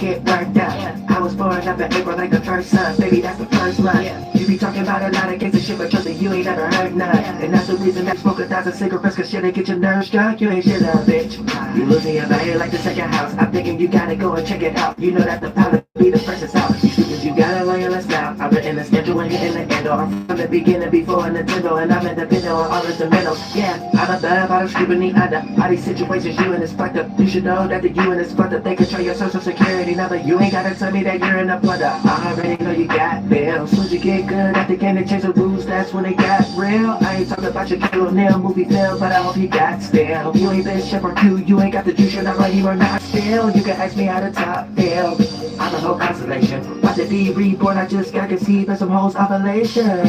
shit worked out. I was born up in April like the first sun, baby, that's the first month. You be talking about a lot of gangsta shit, but trust me, you ain't never heard none. And that's the reason that you smoke 1,000 cigarettes, cause shit'll get your nerves drunk. You ain't shit up, bitch. You losing your body like the second house. I'm thinking you gotta go and check it out. You know that the pilot be the first is out. You gotta learn your lesson out. I've written the schedule and hitting the end. I'm from the beginning before Nintendo, and I'm independent on all instrumentals. Yeah, I'm a bad about scrutiny under all these situations you in is fucked up. You should know that the you in is fucked up. They control your social security number. You ain't gotta tell me that you're in a plunder. I already know you got bills. Soon as you get good at the game, they change the rules. That's when they got real. I ain't talking about your Kill Nail movie film, but I hope you got still. You ain't been chef or Q, you ain't got the juice. You're not like you or not still. You can ask me how the top feel. I'm a whole constellation. About to be reborn, I just got conceived as some hoes ovulation.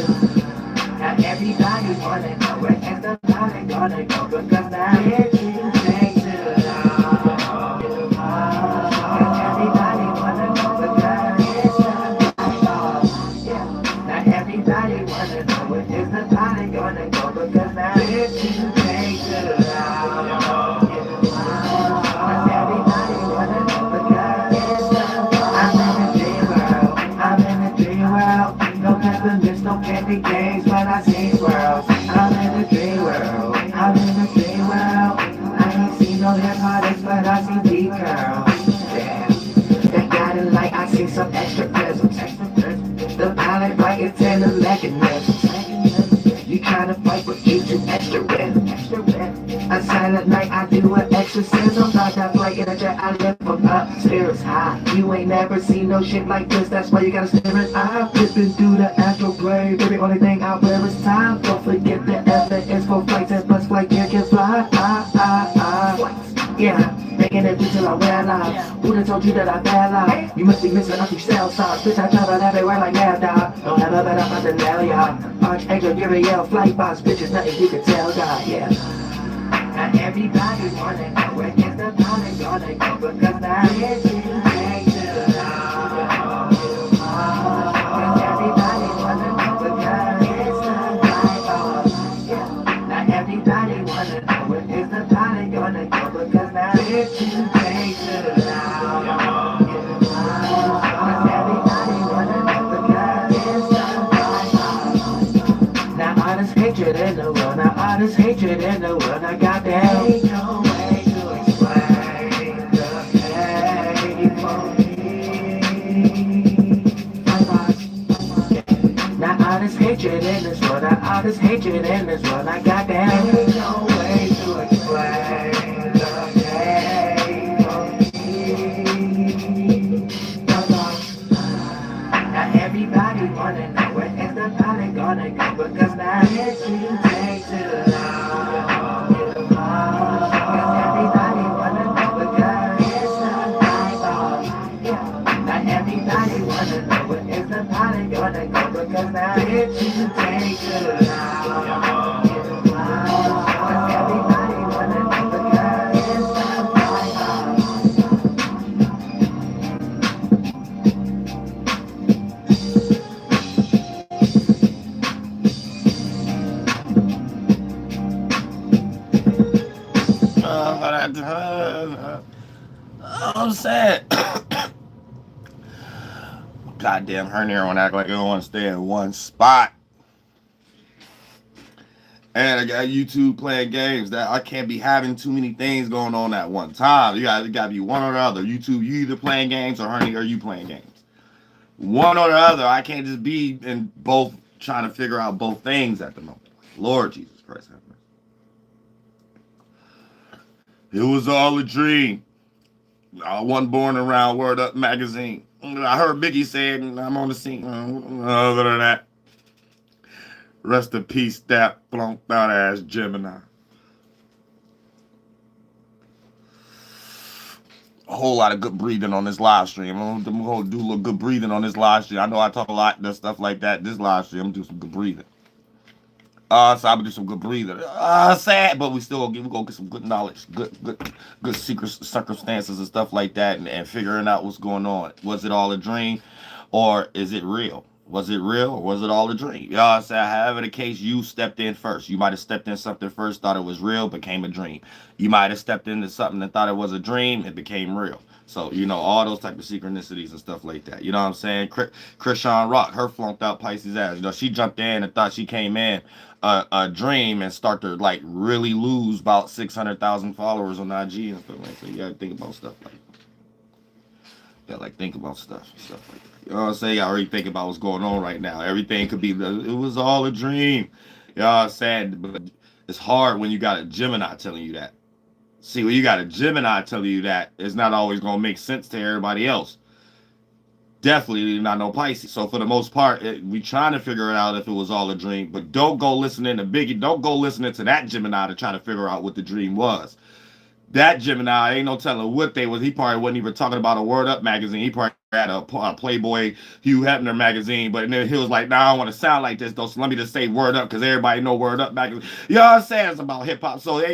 Now everybody wanna know where is the body gonna go, because now it's you take to love. Everybody wanna know because it's the body. Now everybody wanna know where is the body gonna go, because now it's you take to love. Everybody wanna know because it's the I'm in a dream world, no peppermints, no candy canes, but I see swirls. I'm in a dream world, I'm in a dream world. I ain't seen no hair products, but I see deep curls. Yeah, that got it like I see some extra prisms. The pilot right is 10 mechanisms. You tryna fight with you too extra rhythm. A silent night, I do an exorcism. Not that flight in a jet, I live from upstairs high. You ain't never seen no shit like this, that's why you gotta stare it. I'm flipping through the astral plane. Baby, only thing I wear is time. Don't forget the effort is for flights and plus flight gear can fly. Yeah, making it through till I wear live. Who done told you that I bad live? You must be missing a few cell stars. Bitch, I travel everywhere like Nav Dog. Don't have a better fuck than Nail, y'all. Archangel, Uriel, flight boss, bitches, nothing you can tell, God, yeah. Now everybody wanna know where is the body gonna go, because now it's you take to love. Cause everybody wanna know because it's the Bible. Now everybody wanna know where is the body gonna go, because now it's you take to love. Cause everybody wanna know because it's the Bible. Now all this hatred in the world, now all this hatred in the world, I got that. Ain't no way to explain the pain for me. Now all this hatred in this world, now all this hatred in this world, I got that. Ain't no way to explain the pain for me. Now everybody wanna know where is the body gonna go, because now it's you take to love. Cause everybody wanna know because it's the Bible. Now everybody wanna know where is the body gonna go, because now it's you take to love. Cause everybody wanna know because it's the Bible. I'm sad. Goddamn hernia won't act like it don't want to stay in one spot. And I got YouTube playing games that I can't be having too many things going on at one time. You gotta be one or the other. YouTube, you either playing games, or hernia, or you playing games. One or the other. I can't just be in both trying to figure out both things at the moment. Lord Jesus Christ. It was all a dream. I wasn't born around Word Up magazine. I heard Biggie say it, and I'm on the scene. Other than that, rest in peace, that flunked out ass Gemini. A whole lot of good breathing on this live stream. I'm gonna do a little good breathing on this live stream. I know I talk a lot and stuff like that. This live stream, I'm gonna do some good breathing. So I'm gonna do some good breathing. Sad, but we gonna get some good knowledge, good secret circumstances and stuff like that, and figuring out what's going on. Was it all a dream, or is it real? Was it real, or was it all a dream? You know what I'm saying? However the case, you stepped in first. You might have stepped in something first, thought it was real, became a dream. You might have stepped into something and thought it was a dream, it became real. So, you know, all those type of synchronicities and stuff like that. You know what I'm saying? Krishan Rock, her flunked out Pisces ass. You know, she jumped in and thought she came in a dream and start to like really lose about 600,000 followers on IG and stuff like that. So you gotta think about stuff like that. You gotta like think about stuff and stuff like that. You know what I'm saying? I already think about what's going on right now. Everything could be, it was all a dream. You know what I'm saying? But it's hard when you got a Gemini telling you that. See, when you got a Gemini telling you that, it's not always going to make sense to everybody else. Definitely not no Pisces. So for the most part, we trying to figure it out if it was all a dream. But don't go listening to Biggie. Don't go listening to that Gemini to try to figure out what the dream was. That Gemini, ain't no telling what they was. He probably wasn't even talking about a Word Up magazine. He probably had a Playboy Hugh Hefner magazine, but then he was like, nah, I don't want to sound like this, though, so let me just say Word Up, because everybody know Word Up magazine. You know what I'm saying? It's about hip-hop, so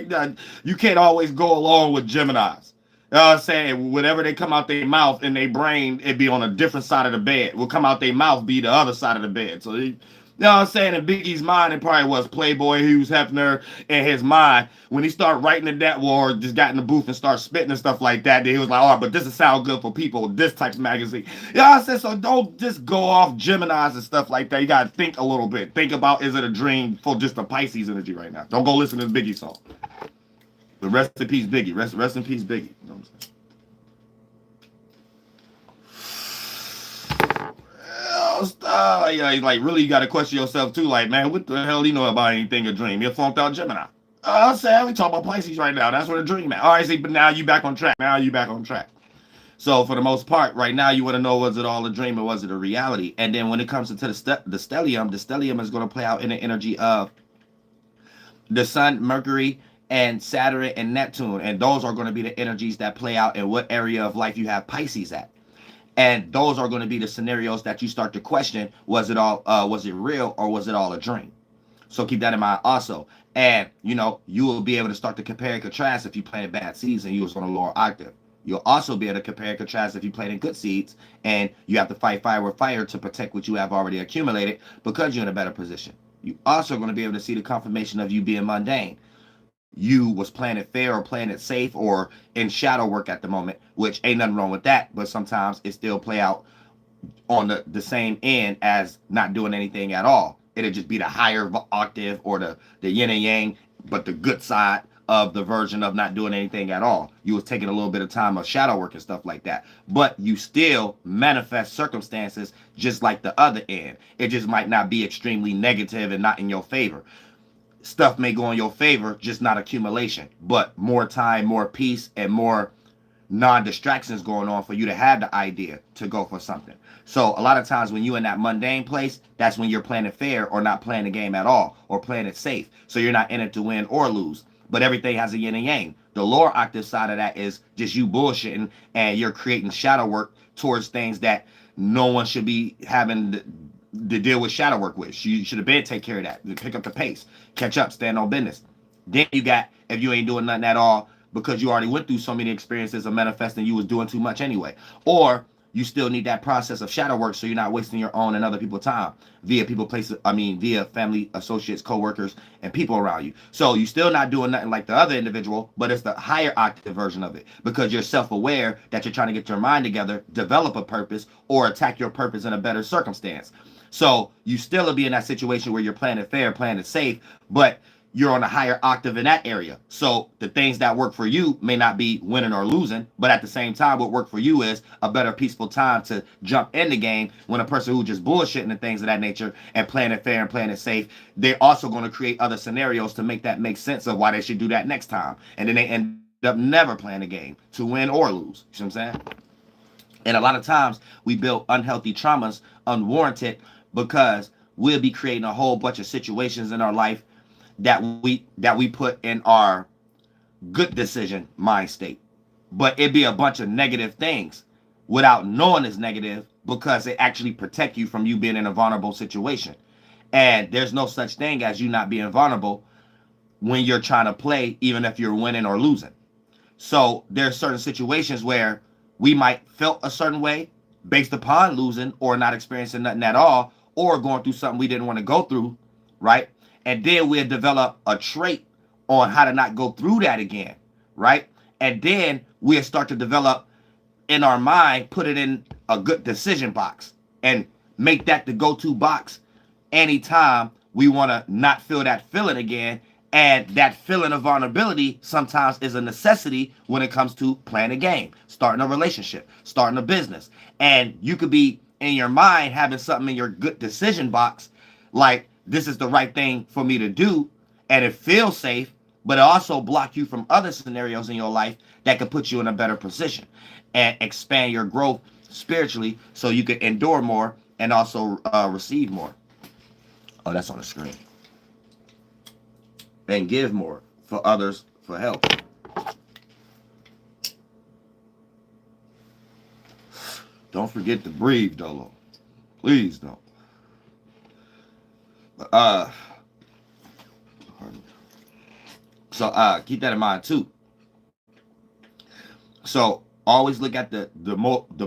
you can't always go along with Geminis. You know what I'm saying? Whenever they come out their mouth and their brain, it be on a different side of the bed. Will come out their mouth, be the other side of the bed. So you know what I'm saying? In Biggie's mind, it probably was Playboy, Hugh Hefner, in his mind. When he started writing in that war, just got in the booth and started spitting and stuff like that, then he was like, oh, but this will sound good for people, this type of magazine. You know what I'm saying? So don't just go off Geminis and stuff like that. You got to think a little bit. Think about, is it a dream for just the Pisces energy right now? Don't go listen to the Biggie song. But rest in peace, Biggie. Rest in peace, Biggie. You know what I'm saying? Yeah, like really, you got to question yourself too. Like, man, what the hell do you know about anything a dream? You're flunked out Gemini. I said we talk about Pisces right now. That's what a dream at. All right, see, but now you back on track. So for the most part, right now, you want to know, was it all a dream or was it a reality? And then when it comes to the stellium is going to play out in the energy of the Sun, Mercury, and Saturn and Neptune, and those are going to be the energies that play out in what area of life you have Pisces at. And those are going to be the scenarios that you start to question, was it real or was it all a dream? So keep that in mind also. And, you know, you will be able to start to compare and contrast if you play in bad seeds and you was on a lower octave. You'll also be able to compare and contrast if you played in good seeds and you have to fight fire with fire to protect what you have already accumulated because you're in a better position. You also going to be able to see the confirmation of you being mundane. You was playing it fair or playing it safe or in shadow work at the moment, which ain't nothing wrong with that, but sometimes it still play out on the same end as not doing anything at all. It'll just be the higher octave or the yin and yang, but the good side of the version of not doing anything at all. You was taking a little bit of time of shadow work and stuff like that, but you still manifest circumstances just like the other end. It just might not be extremely negative and not in your favor. Stuff may go in your favor, just not accumulation, but more time, more peace, and more non-distractions going on for you to have the idea to go for something. So a lot of times when you're in that mundane place, that's when you're playing it fair or not playing the game at all or playing it safe. So you're not in it to win or lose, but everything has a yin and yang. The lower octave side of that is just you bullshitting and you're creating shadow work towards things that no one should be having to deal with shadow work with. You should have been take care of that. Pick up the pace, catch up, stand on business. Then you got, if you ain't doing nothing at all because you already went through so many experiences of manifesting, you was doing too much anyway. Or you still need that process of shadow work so you're not wasting your own and other people's time via via family, associates, co-workers, and people around you. So you still not doing nothing like the other individual, but it's the higher octave version of it because you're self-aware that you're trying to get your mind together, develop a purpose, or attack your purpose in a better circumstance. So you still will be in that situation where you're playing it fair, playing it safe, but you're on a higher octave in that area. So the things that work for you may not be winning or losing, but at the same time, what worked for you is a better peaceful time to jump in the game when a person who just bullshitting and things of that nature and playing it fair and playing it safe, they're also going to create other scenarios to make that make sense of why they should do that next time. And then they end up never playing the game to win or lose. You know what I'm saying? And a lot of times we build unhealthy traumas unwarranted because we'll be creating a whole bunch of situations in our life that we put in our good decision mind state, but it'd be a bunch of negative things without knowing it's negative because it actually protect you from you being in a vulnerable situation. And there's no such thing as you not being vulnerable when you're trying to play, even if you're winning or losing. So there's certain situations where we might felt a certain way based upon losing or not experiencing nothing at all, or going through something we didn't want to go through, right? And then we'll develop a trait on how to not go through that again, right? And then we'll start to develop in our mind, put it in a good decision box and make that the go-to box anytime we want to not feel that feeling again. And that feeling of vulnerability sometimes is a necessity when it comes to playing a game, starting a relationship, starting a business. And you could be in your mind having something in your good decision box, like this is the right thing for me to do, and it feels safe, but it also block you from other scenarios in your life that could put you in a better position and expand your growth spiritually so you can endure more and also receive more. Oh, that's on the screen. And give more for others for help. Don't forget to breathe, Dolo. Please don't. So keep that in mind too. So always look at the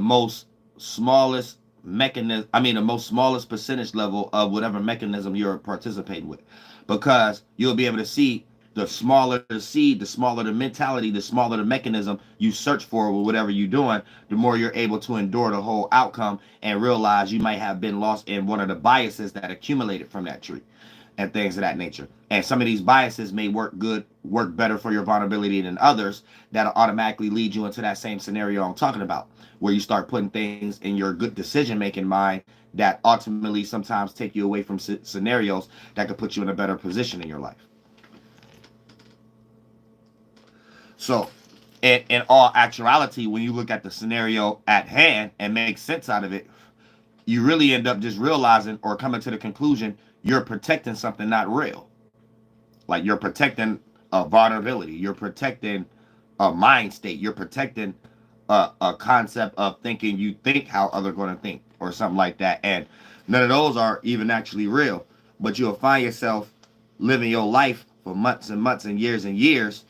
most smallest mechanism. I mean, the most smallest percentage level of whatever mechanism you're participating with, because you'll be able to see the smaller the seed, the smaller the mentality, the smaller the mechanism you search for with whatever you're doing, the more you're able to endure the whole outcome and realize you might have been lost in one of the biases that accumulated from that tree and things of that nature. And some of these biases may work better for your vulnerability than others that'll automatically lead you into that same scenario I'm talking about, where you start putting things in your good decision-making mind that ultimately sometimes take you away from scenarios that could put you in a better position in your life. So, in all actuality, when you look at the scenario at hand and make sense out of it, you really end up just realizing or coming to the conclusion you're protecting something not real. Like you're protecting a vulnerability. You're protecting a mind state. You're protecting a concept of thinking you think how others are going to think or something like that. And none of those are even actually real. But you'll find yourself living your life for months and months and years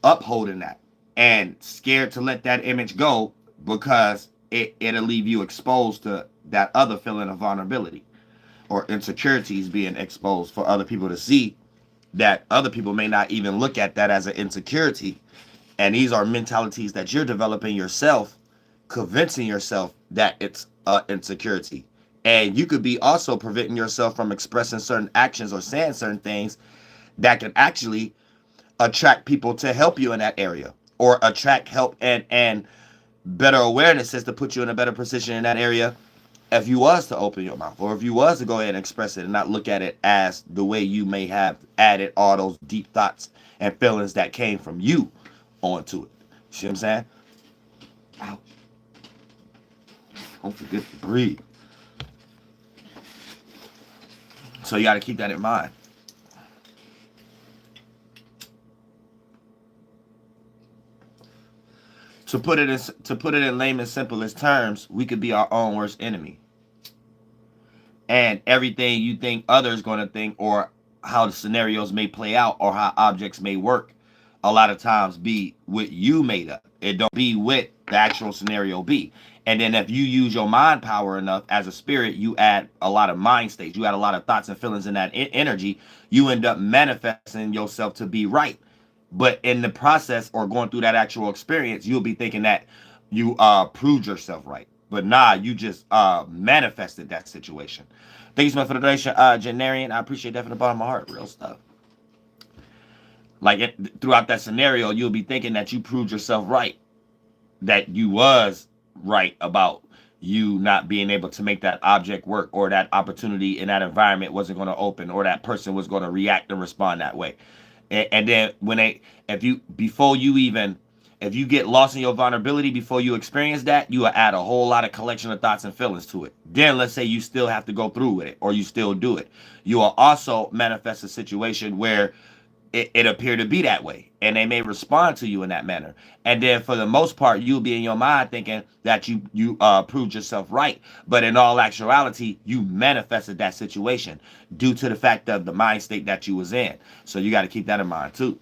upholding that and scared to let that image go because it'll leave you exposed to that other feeling of vulnerability or insecurities being exposed for other people to see, that other people may not even look at that as an insecurity. And these are mentalities that you're developing yourself, convincing yourself that it's an insecurity. And you could be also preventing yourself from expressing certain actions or saying certain things that can actually attract people to help you in that area, or attract help and better awarenesses to put you in a better position in that area if you was to open your mouth, or if you was to go ahead and express it and not look at it as the way you may have added all those deep thoughts and feelings that came from you onto it. See what I'm saying? Ow. Don't forget to breathe. So you got to keep that in mind. To put it in layman's simplest terms, we could be our own worst enemy. And everything you think others going to think, or how the scenarios may play out, or how objects may work, a lot of times be what you made up. It don't be what the actual scenario be. And then if you use your mind power enough as a spirit, you add a lot of mind states. You add a lot of thoughts and feelings in that energy. You end up manifesting yourself to be right. But in the process or going through that actual experience, you'll be thinking that you proved yourself right. But nah, you just manifested that situation. Thank you so much for the donation, Janarian. I appreciate that from the bottom of my heart. Real stuff. Like throughout that scenario, you'll be thinking that you proved yourself right. That you was right about you not being able to make that object work, or that opportunity in that environment wasn't going to open, or that person was going to react and respond that way. And then if you get lost in your vulnerability before you experience that, you will add a whole lot of collection of thoughts and feelings to it. Then let's say you still have to go through with it, or you still do it. You will also manifest a situation where it appear to be that way, and they may respond to you in that manner. And then for the most part, you'll be in your mind thinking that you proved yourself right, but in all actuality, you manifested that situation due to the fact of the mind state that you was in. So you got to keep that in mind too.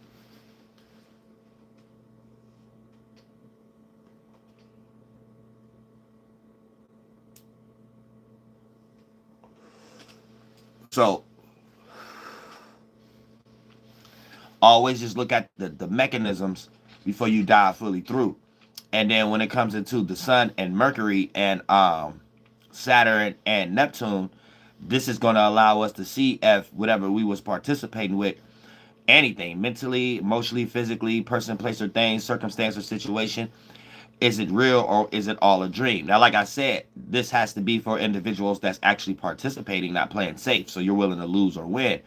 So always just look at the mechanisms before you dive fully through. And then when it comes into the sun and Mercury and Saturn and Neptune, this is going to allow us to see if whatever we was participating with, anything mentally, emotionally, physically, person, place, or thing, circumstance, or situation, is it real or is it all a dream? Now, like I said, this has to be for individuals that's actually participating, not playing safe. So you're willing to lose or win.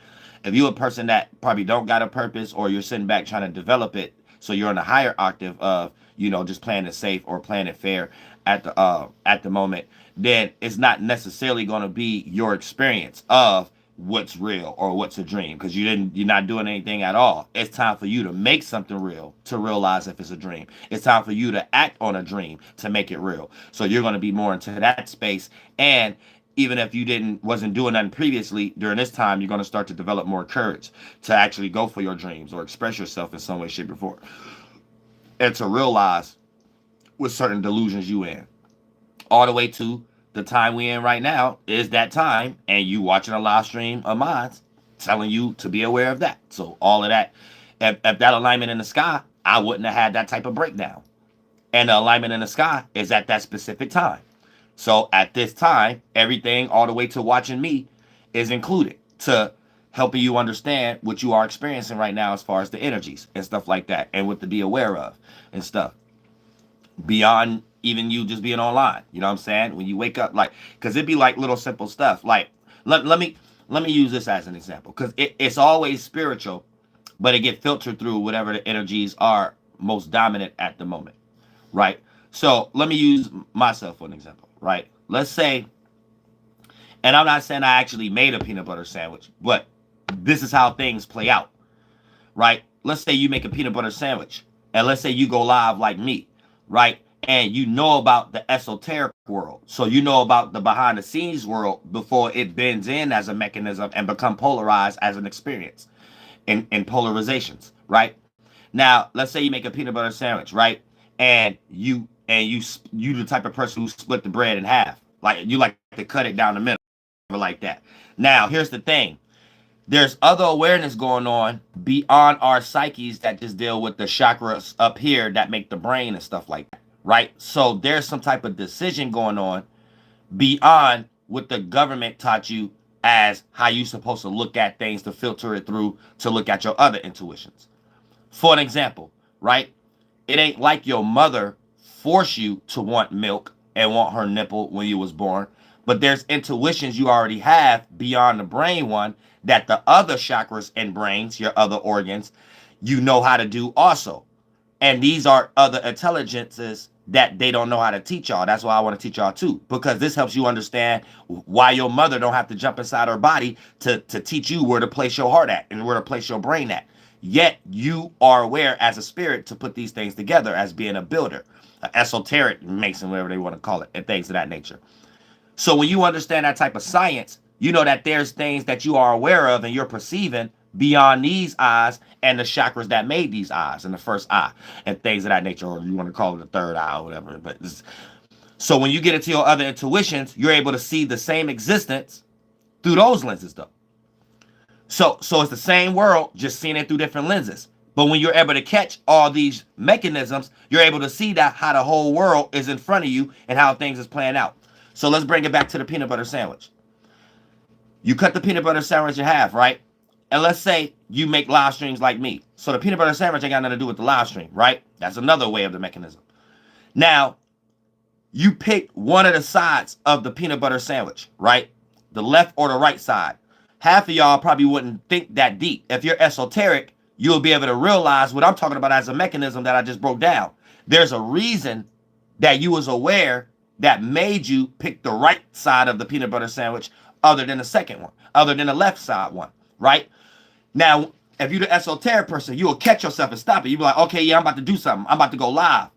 If you're a person that probably don't got a purpose, or you're sitting back trying to develop it, so you're in a higher octave of, just playing it safe or playing it fair at the moment, then it's not necessarily going to be your experience of what's real or what's a dream, because you're not doing anything at all. It's time for you to make something real to realize if it's a dream. It's time for you to act on a dream to make it real. So you're going to be more into that space. And even if you wasn't doing nothing previously, during this time you're going to start to develop more courage to actually go for your dreams or express yourself in some way, shape, or form, and to realize what certain delusions you in. All the way to the time we in right now is that time, and you watching a live stream of mine telling you to be aware of that. So all of that, if that alignment in the sky, I wouldn't have had that type of breakdown. And the alignment in the sky is at that specific time. So at this time, everything all the way to watching me is included to helping you understand what you are experiencing right now as far as the energies and stuff like that, and what to be aware of and stuff. Beyond even you just being online, you know what I'm saying? When you wake up, like, because it'd be like little simple stuff. Like, let me use this as an example, because it's always spiritual, but it get filtered through whatever the energies are most dominant at the moment, right? So let me use myself for an example, right? Let's say, and I'm not saying I actually made a peanut butter sandwich, but this is how things play out, right? Let's say you make a peanut butter sandwich, and let's say you go live like me, right? And you know about the esoteric world. So you know about the behind the scenes world before it bends in as a mechanism and become polarized as an experience in polarizations, right? Now, let's say you make a peanut butter sandwich, right? And you the type of person who split the bread in half. Like, you like to cut it down the middle like that. Now, here's the thing. There's other awareness going on beyond our psyches that just deal with the chakras up here that make the brain and stuff like that, right? So there's some type of decision going on beyond what the government taught you as how you supposed to look at things, to filter it through, to look at your other intuitions. For an example, right? It ain't like your mother forced you to want milk and want her nipple when you was born, but there's intuitions you already have beyond the brain one that the other chakras and brains, your other organs, you know how to do also. And these are other intelligences that they don't know how to teach y'all. That's why I want to teach y'all too, because this helps you understand why your mother don't have to jump inside her body to teach you where to place your heart at and where to place your brain at. Yet you are aware as a spirit to put these things together as being a builder, an esoteric mason, whatever they want to call it, and things of that nature. So when you understand that type of science, you know that there's things that you are aware of and you're perceiving beyond these eyes and the chakras that made these eyes and the first eye and things of that nature, or you want to call it the third eye or whatever. But so when you get into your other intuitions, you're able to see the same existence through those lenses, though. So it's the same world, just seeing it through different lenses. But when you're able to catch all these mechanisms, you're able to see that how the whole world is in front of you and how things is playing out. So let's bring it back to the peanut butter sandwich. You cut the peanut butter sandwich in half, right? And let's say you make live streams like me. So the peanut butter sandwich ain't got nothing to do with the live stream, right? That's another way of the mechanism. Now, you pick one of the sides of the peanut butter sandwich, right? The left or the right side. Half of y'all probably wouldn't think that deep. If you're esoteric, you'll be able to realize what I'm talking about as a mechanism that I just broke down. There's a reason that you was aware that made you pick the right side of the peanut butter sandwich other than the second one, other than the left side one, right? Now, if you're the esoteric person, you will catch yourself and stop it. You'll be like, okay, yeah, I'm about to do something. I'm about to go live.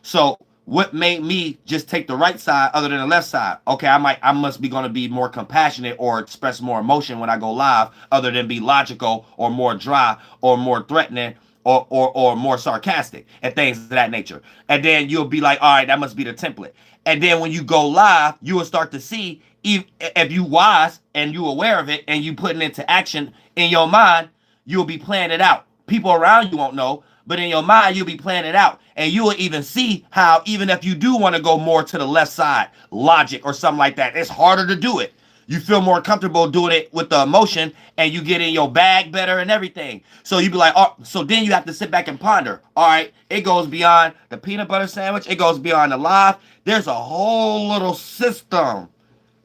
So what made me just take the right side other than the left side? Okay, I must be going to be more compassionate or express more emotion when I go live other than be logical or more dry or more threatening or more sarcastic and things of that nature. And then you'll be like, all right, that must be the template. And then when you go live, you will start to see if you wise and you aware of it and you put it into action in your mind, you'll be playing it out. People around you won't know, but in your mind, you'll be planning it out. And you will even see how, even if you do want to go more to the left side, logic or something like that, it's harder to do it. You feel more comfortable doing it with the emotion, and you get in your bag better and everything. So you be like, oh, so then you have to sit back and ponder. All right, it goes beyond the peanut butter sandwich. It goes beyond the live. There's a whole little system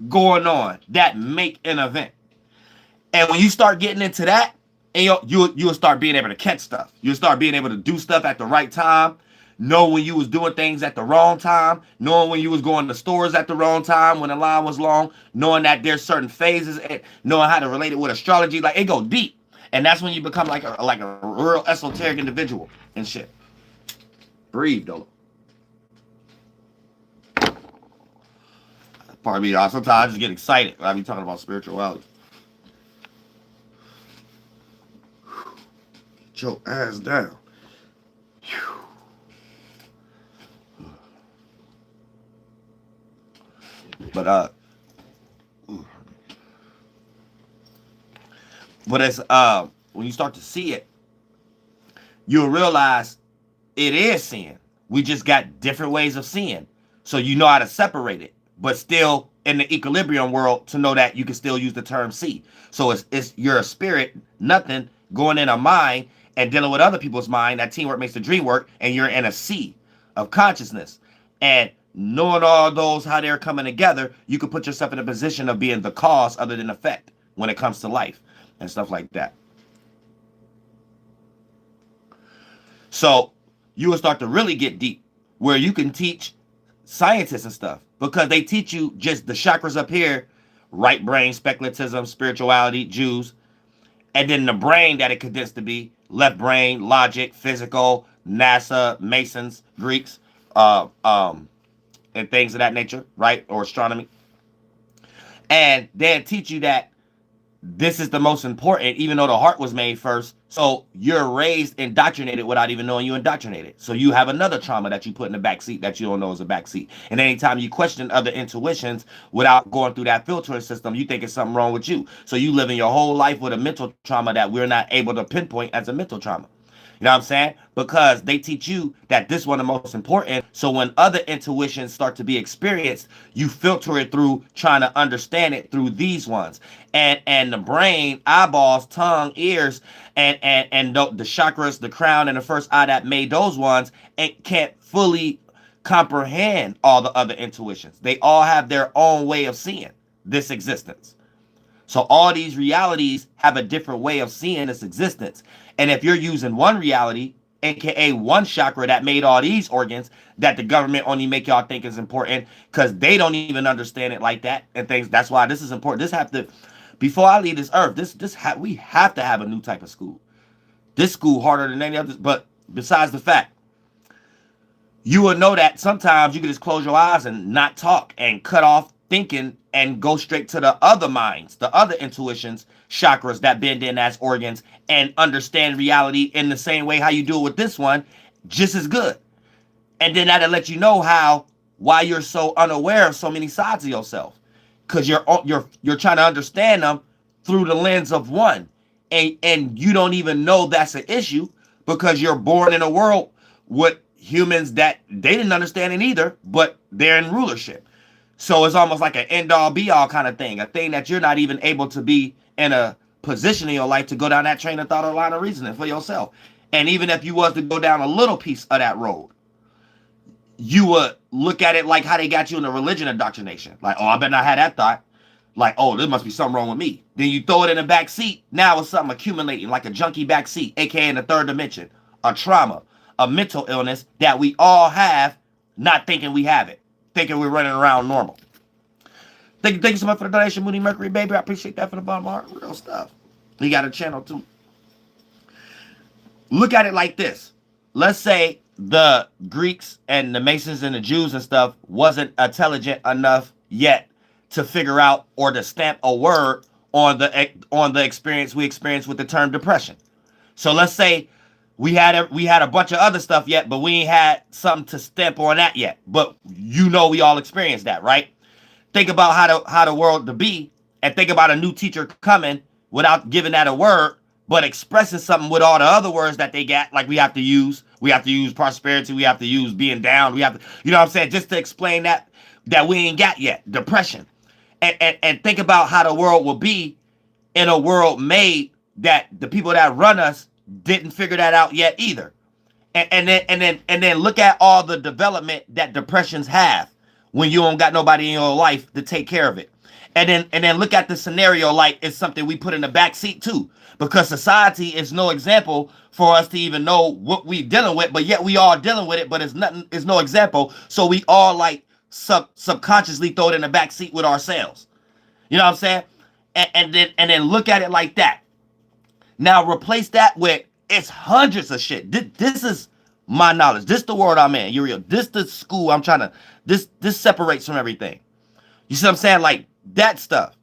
going on that make an event. And when you start getting into that, and you'll start being able to catch stuff. You'll start being able to do stuff at the right time. Know when you was doing things at the wrong time, knowing when you was going to stores at the wrong time when the line was long, knowing that there's certain phases, and knowing how to relate it with astrology. Like, it go deep. And that's when you become like a real esoteric individual and shit. Breathe, Dolo. Pardon me, y'all. Sometimes I just get excited when I be talking about spirituality. Get your ass down. But it's when you start to see it, you'll realize it is sin. We just got different ways of seeing. So you know how to separate it, but still in the equilibrium world to know that you can still use the term see. So it's you're a spirit, nothing going in a mind and dealing with other people's mind. That teamwork makes the dream work, and you're in a sea of consciousness. And knowing all those, how they're coming together, you can put yourself in a position of being the cause other than effect when it comes to life and stuff like that. So you will start to really get deep where you can teach scientists and stuff, because they teach you just the chakras up here, right brain, speculatism, spirituality, Jews, and then the brain that it condensed to be left brain, logic, physical, NASA, Masons, Greeks, and things of that nature, right? Or astronomy. And they'll teach you that this is the most important, even though the heart was made first. So you're raised indoctrinated without even knowing you indoctrinated. So you have another trauma that you put in the back seat that you don't know is a back seat. And anytime you question other intuitions without going through that filtering system, you think it's something wrong with you. So you living your whole life with a mental trauma that we're not able to pinpoint as a mental trauma. You know what I'm saying? Because they teach you that this one is the most important. So when other intuitions start to be experienced, you filter it through trying to understand it through these ones. And the brain, eyeballs, tongue, ears, and the chakras, the crown, and the first eye that made those ones, and can't fully comprehend all the other intuitions. They all have their own way of seeing this existence. So all these realities have a different way of seeing this existence. And if you're using one reality, aka one chakra that made all these organs that the government only make y'all think is important because they don't even understand it like that and things. That's why this is important. This have to, before I leave this earth, we have to have a new type of school. This school harder than any other. But besides the fact, you will know that sometimes you can just close your eyes and not talk and cut off thinking and go straight to the other minds, the other intuitions, chakras that bend in as organs and understand reality in the same way how you do it with this one, just as good. And then that'll let you know why you're so unaware of so many sides of yourself, because you're trying to understand them through the lens of one, and you don't even know that's an issue because you're born in a world with humans that they didn't understand it either, but they're in rulership. So it's almost like an end-all be-all kind of thing, a thing that you're not even able to be in a position in your life to go down that train of thought or line of reasoning for yourself. And even if you was to go down a little piece of that road, you would look at it like how they got you in the religion indoctrination. Like, oh, I better not have that thought. Like, oh, there must be something wrong with me. Then you throw it in the back seat. Now it's something accumulating like a junkie back seat, aka in the third dimension, a trauma, a mental illness that we all have, not thinking we have it, thinking we're running around normal. Thank you so much for the donation, Moody Mercury, baby. I appreciate that from the bottom of my heart. Real stuff. You got a channel too. Look at it like this. Let's say the Greeks and the Masons and the Jews and stuff wasn't intelligent enough yet to figure out or to stamp a word on the experience we experienced with the term depression. So let's say we had a bunch of other stuff yet, but we ain't had something to stamp on that yet. But you know we all experienced that, right? Think about how the world to be, and think about a new teacher coming without giving that a word, but expressing something with all the other words that they got, like we have to use prosperity, we have to use being down, we have to, you know what I'm saying, just to explain that we ain't got yet, depression. And think about how the world will be in a world made that the people that run us didn't figure that out yet either. And then look at all the development that depressions have when you don't got nobody in your life to take care of it. And then look at the scenario like it's something we put in the back seat too, because society is no example for us to even know what we dealing with, but yet we all dealing with it, but it's no example. So we all like subconsciously throw it in the back seat with ourselves. You know what I'm saying? And then look at it like that. Now replace that with it's hundreds of shit. This is my knowledge. This the world I'm in. You're real. This the school I'm trying to. This separates from everything. You see what I'm saying? Like that stuff.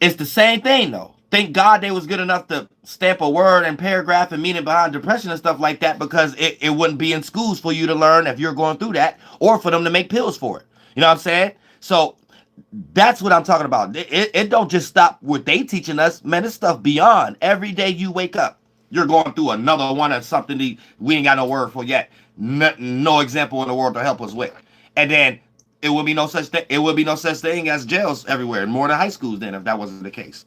It's the same thing though. Thank God they was good enough to stamp a word and paragraph and meaning behind depression and stuff like that, because it wouldn't be in schools for you to learn if you're going through that, or for them to make pills for it. You know what I'm saying? So that's what I'm talking about. It don't just stop with they teaching us, man. This stuff beyond. Every day you wake up, you're going through another one of something we ain't got no word for yet. No example in the world to help us with. And then it would be no such thing. It would be no such thing as jails everywhere, more than high schools then, if that wasn't the case.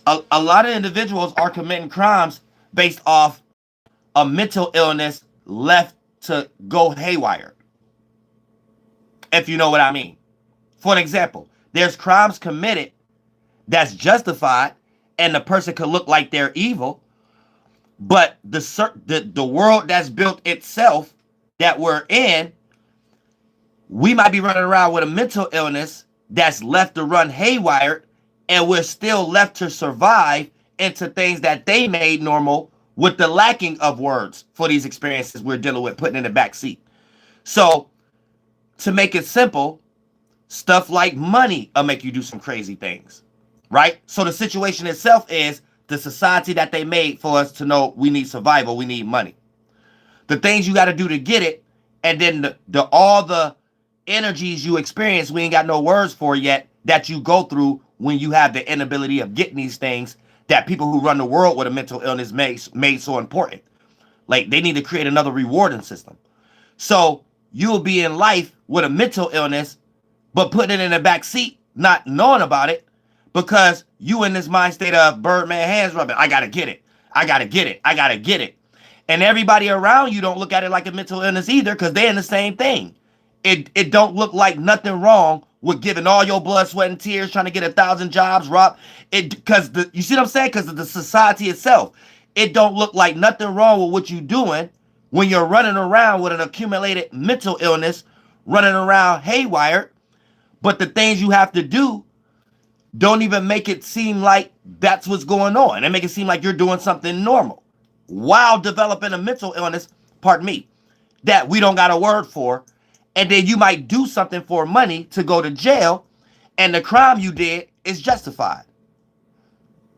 A lot of individuals are committing crimes based off a mental illness left to go haywire, if you know what I mean. For an example, there's crimes committed that's justified and the person could look like they're evil, but the world that's built itself that we're in, we might be running around with a mental illness that's left to run haywire, and we're still left to survive into things that they made normal with the lacking of words for these experiences we're dealing with, putting in the back seat. So to make it simple, stuff like money will make you do some crazy things, right? So the situation itself is the society that they made for us to know we need survival, we need money. The things you got to do to get it, and then all the energies you experience we ain't got no words for yet that you go through when you have the inability of getting these things that people who run the world with a mental illness made so important. Like they need to create another rewarding system. So you'll be in life with a mental illness, but putting it in the back seat, not knowing about it, because you in this mind state of Birdman hands rubbing. I gotta get it. I gotta get it. I gotta get it. And everybody around you don't look at it like a mental illness either, because they're in the same thing. It don't look like nothing wrong with giving all your blood, sweat, and tears, trying to get 1,000 jobs, Rob. Because you see what I'm saying? Because of the society itself, it don't look like nothing wrong with what you're doing when you're running around with an accumulated mental illness, running around haywire. But the things you have to do don't even make it seem like that's what's going on. They make it seem like you're doing something normal while developing a mental illness, pardon me, that we don't got a word for. And then you might do something for money to go to jail, and the crime you did is justified.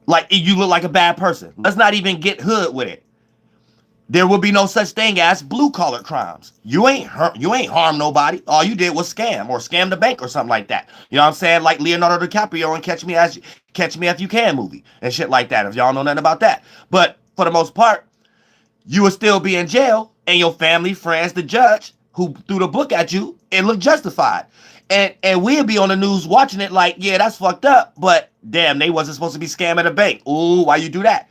Like you look like a bad person. Let's not even get hood with it. There will be no such thing as blue-collar crimes. You ain't harmed nobody. All you did was scam the bank or something like that. You know what I'm saying? Like Leonardo DiCaprio and Catch Me If You Can movie and shit like that, if y'all know nothing about that. But for the most part, you will still be in jail, and your family, friends, the judge who threw the book at you, it looked justified. And we'll be on the news watching it like, yeah, that's fucked up, but damn, they wasn't supposed to be scamming a bank. Ooh, why you do that?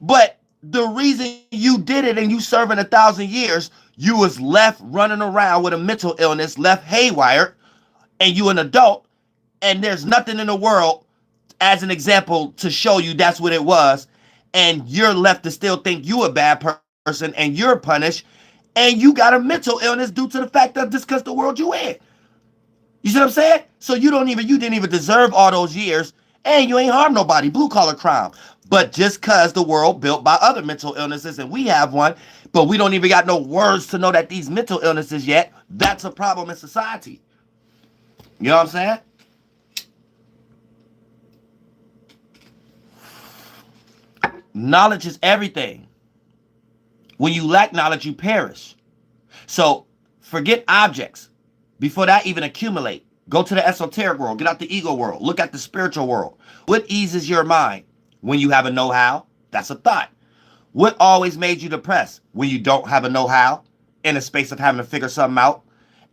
But the reason you did it and you serving 1,000 years, you was left running around with a mental illness, left haywire, and you an adult, and there's nothing in the world as an example to show you that's what it was, and you're left to still think you a bad person and you're punished, and you got a mental illness due to the fact of just because the world you in. You see what I'm saying? So you didn't even deserve all those years, and you ain't harmed nobody, blue collar crime. But just because the world built by other mental illnesses and we have one, but we don't even got no words to know that these mental illnesses yet, that's a problem in society. You know what I'm saying? Knowledge is everything. When you lack knowledge, you perish. So forget objects before that even accumulate. Go to the esoteric world. Get out the ego world. Look at the spiritual world. What eases your mind when you have a know-how? That's a thought. What always made you depressed when you don't have a know-how in a space of having to figure something out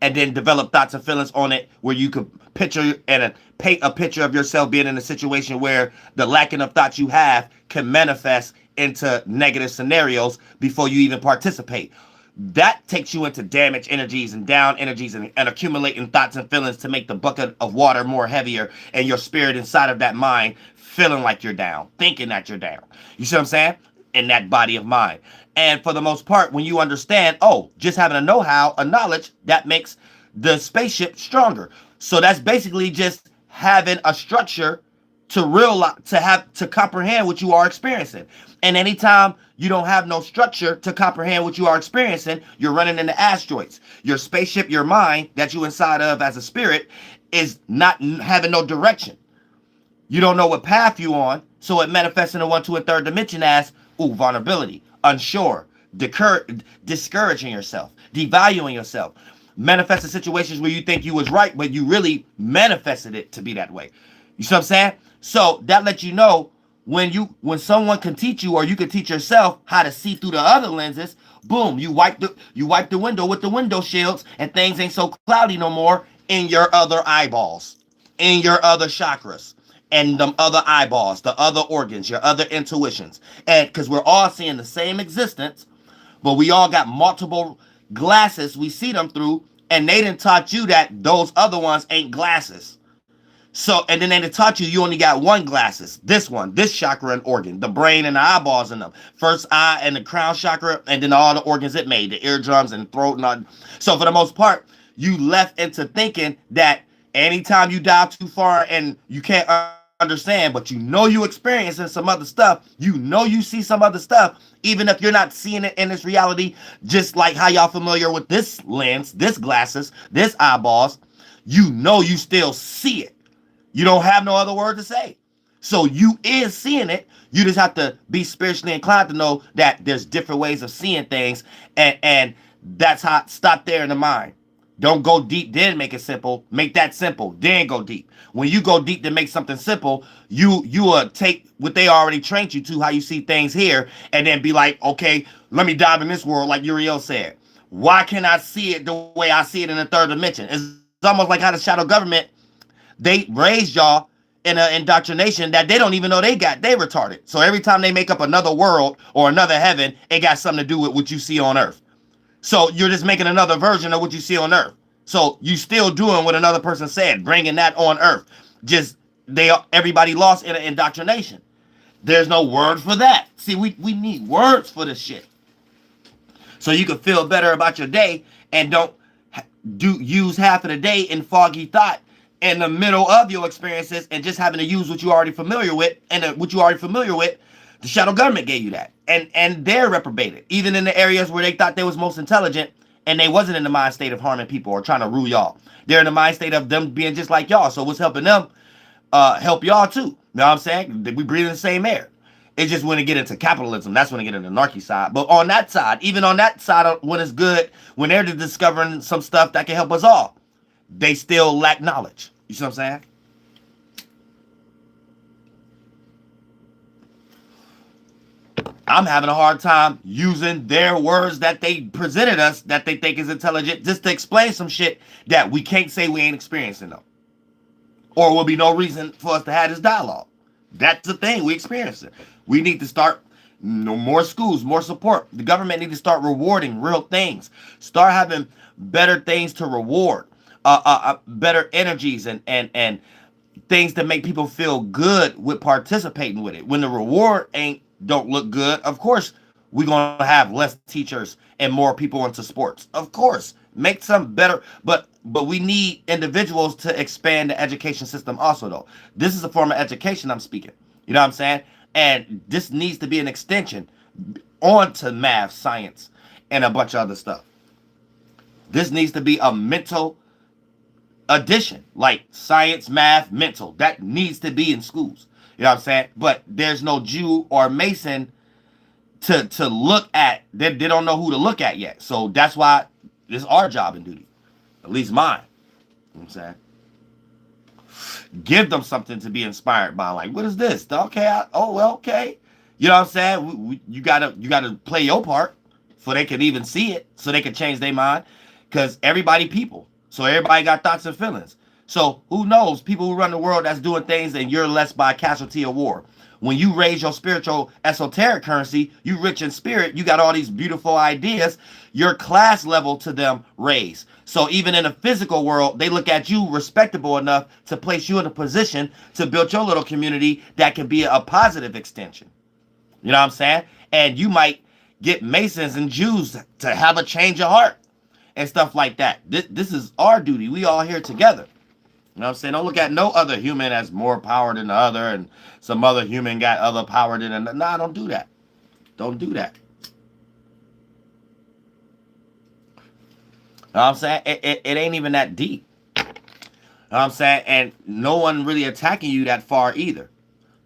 and then develop thoughts and feelings on it where you could picture and paint a picture of yourself being in a situation where the lacking of thoughts you have can manifest into negative scenarios before you even participate. That takes you into damaged energies and down energies and accumulating thoughts and feelings to make the bucket of water more heavier and your spirit inside of that mind feeling like you're down, thinking that you're down. You see what I'm saying? In that body of mind. And for the most part, when you understand, oh, just having a know-how, a knowledge, that makes the spaceship stronger. So that's basically just having a structure to realize, to comprehend what you are experiencing. And anytime you don't have no structure to comprehend what you are experiencing, you're running into asteroids. Your spaceship, your mind that you inside of as a spirit is not having no direction. You don't know what path you on, so it manifests in the 1, 2, and 3rd dimension as, vulnerability, unsure, discouraging yourself, devaluing yourself, manifesting situations where you think you was right, but you really manifested it to be that way. You see what I'm saying? So that lets you know when someone can teach you, or you can teach yourself how to see through the other lenses. Boom, you wipe the window with the window shields, and things ain't so cloudy no more in your other eyeballs, in your other chakras, and the other eyeballs, the other organs, your other intuitions. And because we're all seeing the same existence, but we all got multiple glasses we see them through, and they done taught you that those other ones ain't glasses. So, and then they taught you only got one glasses. This one, this chakra and organ, the brain and the eyeballs in them. First eye and the crown chakra, and then all the organs it made, the eardrums and throat and all. So for the most part, you left into thinking that anytime you dive too far and you can't understand, but you know you experiencing some other stuff, you know you see some other stuff, even if you're not seeing it in this reality, just like how y'all familiar with this lens, this glasses, this eyeballs, you know you still see it. You don't have no other word to say. So you is seeing it. You just have to be spiritually inclined to know that there's different ways of seeing things. And that's how, stop there in the mind. Don't go deep, then make it simple. Make that simple, then go deep. When you go deep to make something simple, you will take what they already trained you to, how you see things here, and then be like, okay, let me dive in this world, like Uriel said. Why can't I see it the way I see it in the 3rd dimension? It's almost like how the shadow government, they raised y'all in an indoctrination that they don't even know they retarded. So every time they make up another world or another heaven, it got something to do with what you see on earth. So you're just making another version of what you see on earth. So you still doing what another person said, bringing that on earth. Just everybody lost in an indoctrination. There's no word for that. See, we need words for this shit. So you can feel better about your day and don't use half of the day in foggy thought in the middle of your experiences and just having to use what you already familiar with. And what you already familiar with, the shadow government gave you that. And they're reprobated. Even in the areas where they thought they was most intelligent, and they wasn't in the mind state of harming people or trying to rule y'all. They're in the mind state of them being just like y'all. So what's helping them help y'all too? You know what I'm saying? We breathe in the same air. It's just when it get into capitalism, that's when it get into the anarchy side. But on that side, even on that side, when it's good, when they're discovering some stuff that can help us all, they still lack knowledge. You see what I'm saying? I'm having a hard time using their words that they presented us that they think is intelligent just to explain some shit that we can't say we ain't experiencing though. Or will be no reason for us to have this dialogue. That's the thing we experiencing. We need to start more schools, more support. The government need to start rewarding real things. Start having better things to reward. Better energies and things that make people feel good with participating with it. When the reward don't look good, of course we're gonna have less teachers and more people into sports. Of course, make some better, but we need individuals to expand the education system also though. This is a form of education I'm speaking. You know what I'm saying? And this needs to be an extension onto math, science, and a bunch of other stuff. This needs to be a mental addition, like science, math, mental. That needs to be in schools. You know what I'm saying? But there's no Jew or Mason to look at. They don't know who to look at yet. So that's why it's our job and duty. At least mine. You know what I'm saying? Give them something to be inspired by. Like, what is this? Okay, oh well, okay. You know what I'm saying? You gotta play your part so they can even see it, so they can change their mind. Cause everybody people, so everybody got thoughts and feelings. So who knows? People who run the world that's doing things, and you're less by casualty of war. When you raise your spiritual esoteric currency, you rich in spirit, you got all these beautiful ideas, your class level to them raise. So even in the physical world, they look at you respectable enough to place you in a position to build your little community that can be a positive extension. You know what I'm saying? And you might get Masons and Jews to have a change of heart and stuff like that. This is our duty. We all here together. You know what I'm saying? Don't look at no other human as more power than the other, and some other human got other power than another. Nah, don't do that. Don't do that. You know what I'm saying? It ain't even that deep. You know what I'm saying? And no one really attacking you that far either.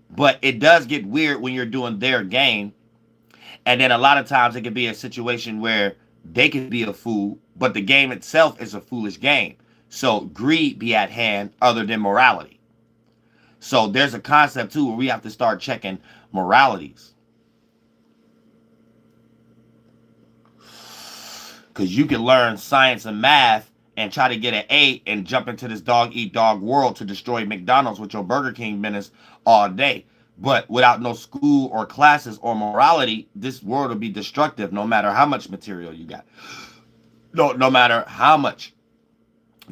But it does get weird when you're doing their game. And then a lot of times it could be a situation where they could be a fool, but the game itself is a foolish game. So greed be at hand other than morality. So there's a concept too where we have to start checking moralities. Because you can learn science and math and try to get an A and jump into this dog eat dog world to destroy McDonald's with your Burger King business all day. But without no school or classes or morality, this world will be destructive no matter how much material you got. No matter how much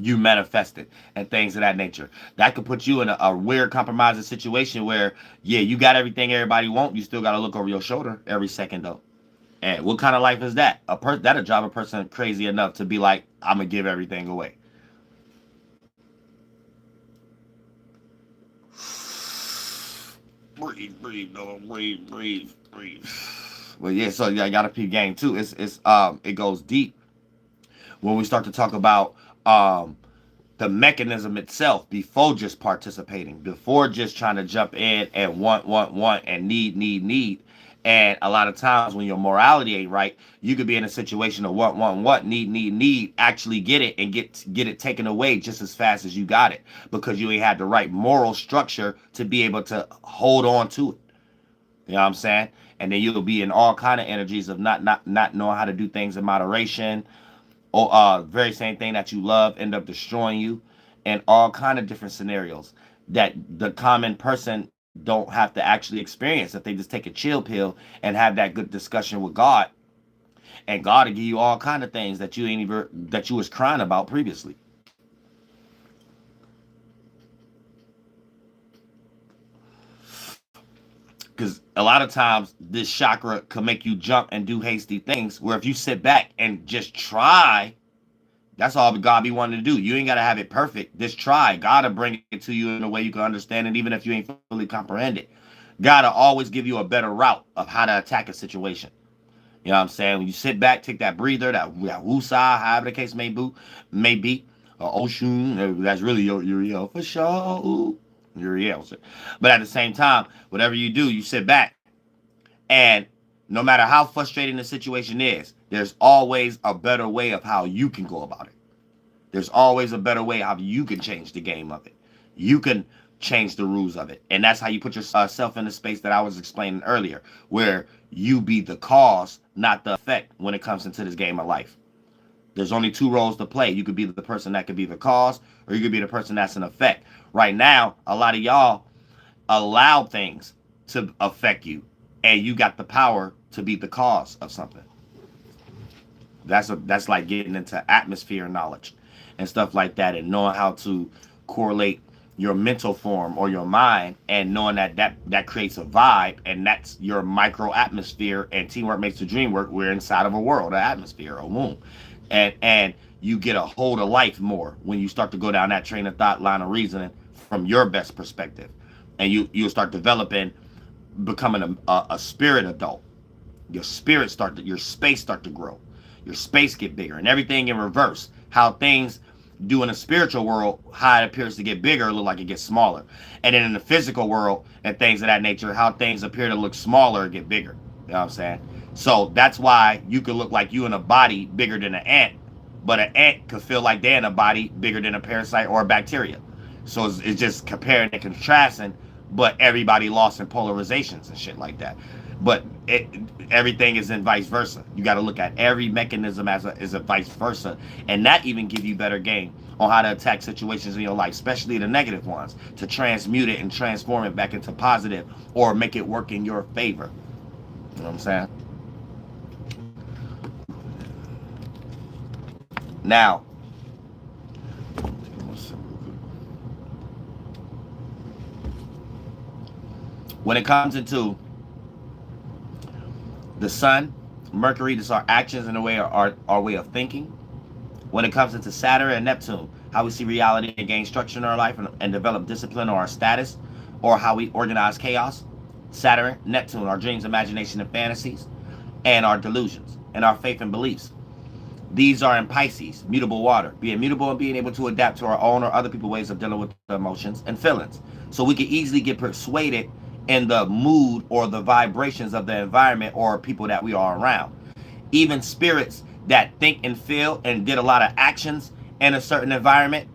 you manifest it and things of that nature. That could put you in a weird compromising situation where, yeah, you got everything everybody want. You still got to look over your shoulder every second though. And what kind of life is that? That'll drive a person crazy enough to be like, I'm going to give everything away. Breathe, breathe. Well, yeah, so yeah, I got to peep game too. It goes deep when we start to talk about the mechanism itself before just participating, before just trying to jump in and want and need. And a lot of times when your morality ain't right, you could be in a situation of want, need, actually get it and get it taken away just as fast as you got it, because you ain't had the right moral structure to be able to hold on to it. You know what I'm saying? And then you'll be in all kind of energies of not knowing how to do things in moderation, or very same thing that you love end up destroying you, and all kind of different scenarios that the common person don't have to actually experience if they just take a chill pill and have that good discussion with God, and God will give you all kind of things that you was crying about previously. Because a lot of times this chakra can make you jump and do hasty things, where if you sit back and just try, that's all God be wanting to do. You ain't got to have it perfect. Just try. God will bring it to you in a way you can understand it, even if you ain't fully comprehend it. God will always give you a better route of how to attack a situation. You know what I'm saying? When you sit back, take that breather, that woosah, however the case may be, or ocean, that's really your for sure. Uriel. But at the same time, whatever you do, you sit back, and no matter how frustrating the situation is, there's always a better way of how you can go about it. There's always a better way how you can change the game of it. You can change the rules of it. And that's how you put yourself in the space that I was explaining earlier, where you be the cause, not the effect when it comes into this game of life. There's only two roles to play. You could be the person that could be the cause, or you could be the person that's an effect. Right now, a lot of y'all allow things to affect you, and you got the power to be the cause of something. That's like getting into atmosphere knowledge and stuff like that, and knowing how to correlate your mental form or your mind, and knowing that creates a vibe, and that's your micro atmosphere. And teamwork makes the dream work. We're inside of a world, an atmosphere, a womb, and you get a hold of life more when you start to go down that train of thought, line of reasoning from your best perspective, and you'll start developing, becoming a spirit adult. Your space start to grow. Your space get bigger, and everything in reverse. How things do in the spiritual world, how it appears to get bigger, look like it gets smaller. And then in the physical world and things of that nature, how things appear to look smaller and get bigger. You know what I'm saying? So that's why you could look like you in a body bigger than an ant, but an ant could feel like they're in a body bigger than a parasite or a bacteria. So it's just comparing and contrasting, but everybody lost in polarizations and shit like that. But everything is in vice versa. You got to look at every mechanism as a vice versa, and that even give you better game on how to attack situations in your life, especially the negative ones, to transmute it and transform it back into positive or make it work in your favor. You know what I'm saying? Now, when it comes into the sun, Mercury, this is our actions and the way our way of thinking. When it comes into Saturn and Neptune, how we see reality and gain structure in our life and develop discipline or our status, or how we organize chaos. Saturn, Neptune, our dreams, imagination, and fantasies, and our delusions, and our faith and beliefs. These are in Pisces, mutable water, being mutable and being able to adapt to our own or other people's ways of dealing with the emotions and feelings. So we can easily get persuaded in the mood or the vibrations of the environment or people that we are around. Even spirits that think and feel and did a lot of actions in a certain environment,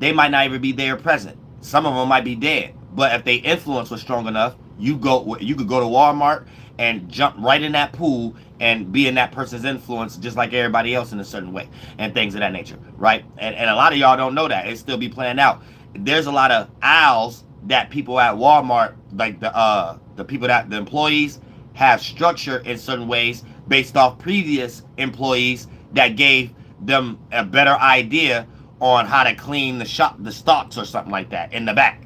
they might not even be there present. Some of them might be dead, but if they influence was strong enough, you could go to Walmart and jump right in that pool and be in that person's influence just like everybody else in a certain way and things of that nature, right? And a lot of y'all don't know that. It still be playing out. There's a lot of owls that people at Walmart, like the employees, have structure in certain ways based off previous employees that gave them a better idea on how to clean the stocks or something like that in the back,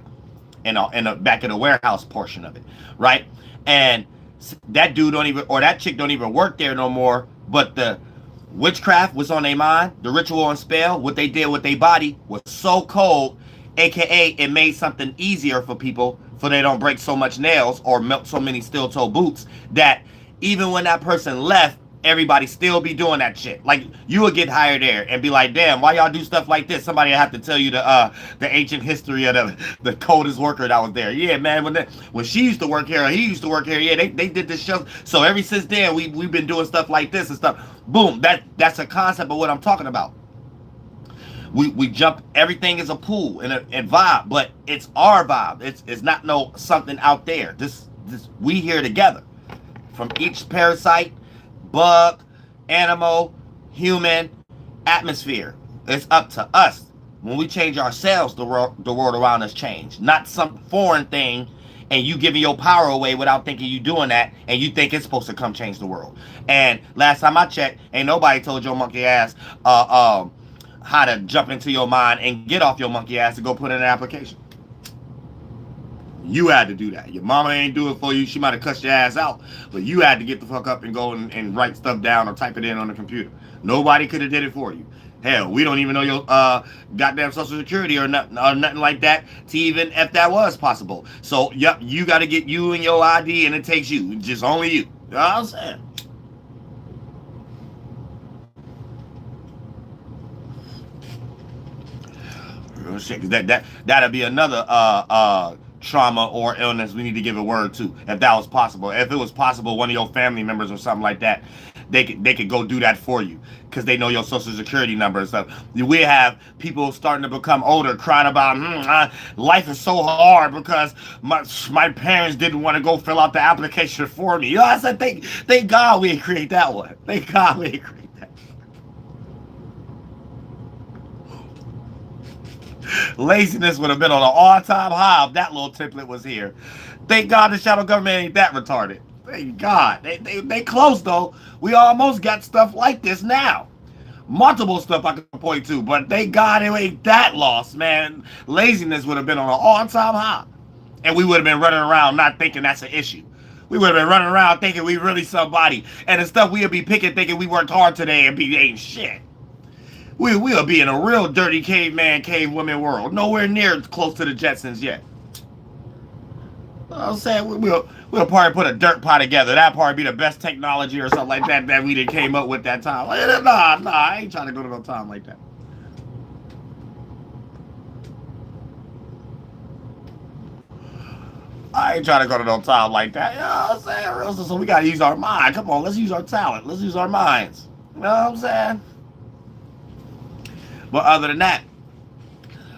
in the back of the warehouse portion of it, right? And that dude don't even, or that chick don't even work there no more, but the witchcraft was on their mind, the ritual and spell, what they did with their body was so cold, aka it made something easier for people so they don't break so much nails or melt so many steel toe boots, that even when that person left, everybody still be doing that shit. Like, you would get hired there and be like, damn, why y'all do stuff like this? Somebody would have to tell you the ancient history of the coldest worker that was there. Yeah, man, when she used to work here or he used to work here, yeah, they did this show. So ever since then, we've been doing stuff like this and stuff. Boom, that's a concept of what I'm talking about. We jump, everything is a pool and vibe, but it's our vibe. It's not no something out there. This we here together. From each parasite, bug, animal, human, atmosphere. It's up to us. When we change ourselves, the world around us change. Not some foreign thing and you giving your power away without thinking you doing that, and you think it's supposed to come change the world. And last time I checked, ain't nobody told your monkey ass how to jump into your mind and get off your monkey ass to go put in an application. You had to do that. Your mama ain't do it for you. She might have cussed your ass out, but you had to get the fuck up and go and write stuff down or type it in on the computer. Nobody could have did it for you. Hell, we don't even know your goddamn social security or nothing like that to even if that was possible. So, yep, you got to get you and your ID, and it takes you. Just only you. You know what I'm saying? Real shit, 'cause that'd be another trauma or illness we need to give a word to, if that was possible. If it was possible, one of your family members or something like that, they could go do that for you because they know your social security number and stuff. We have people starting to become older crying about life is so hard because my parents didn't want to go fill out the application for me. You know, I said thank God we didn't create that one. Thank God we didn't create that. Laziness would have been on an all-time high if that little template was here. Thank God the shadow government ain't that retarded. Thank God. They close, though. We almost got stuff like this now. Multiple stuff I could point to, but thank God it ain't that lost, man. Laziness would have been on an all-time high. And we would have been running around not thinking that's an issue. We would have been running around thinking we really somebody. And the stuff we would be picking thinking we worked hard today and be ain't shit. We'll be in a real dirty caveman, cavewoman world. Nowhere near close to the Jetsons yet. I'm saying we'll probably put a dirt pot together. That'd probably be the best technology or something like that we done came up with that time. Nah, I ain't trying to go to no time like that. I ain't trying to go to no time like that. You know what I'm saying? So we gotta use our mind. Come on, let's use our talent. Let's use our minds. You know what I'm saying? But other than that,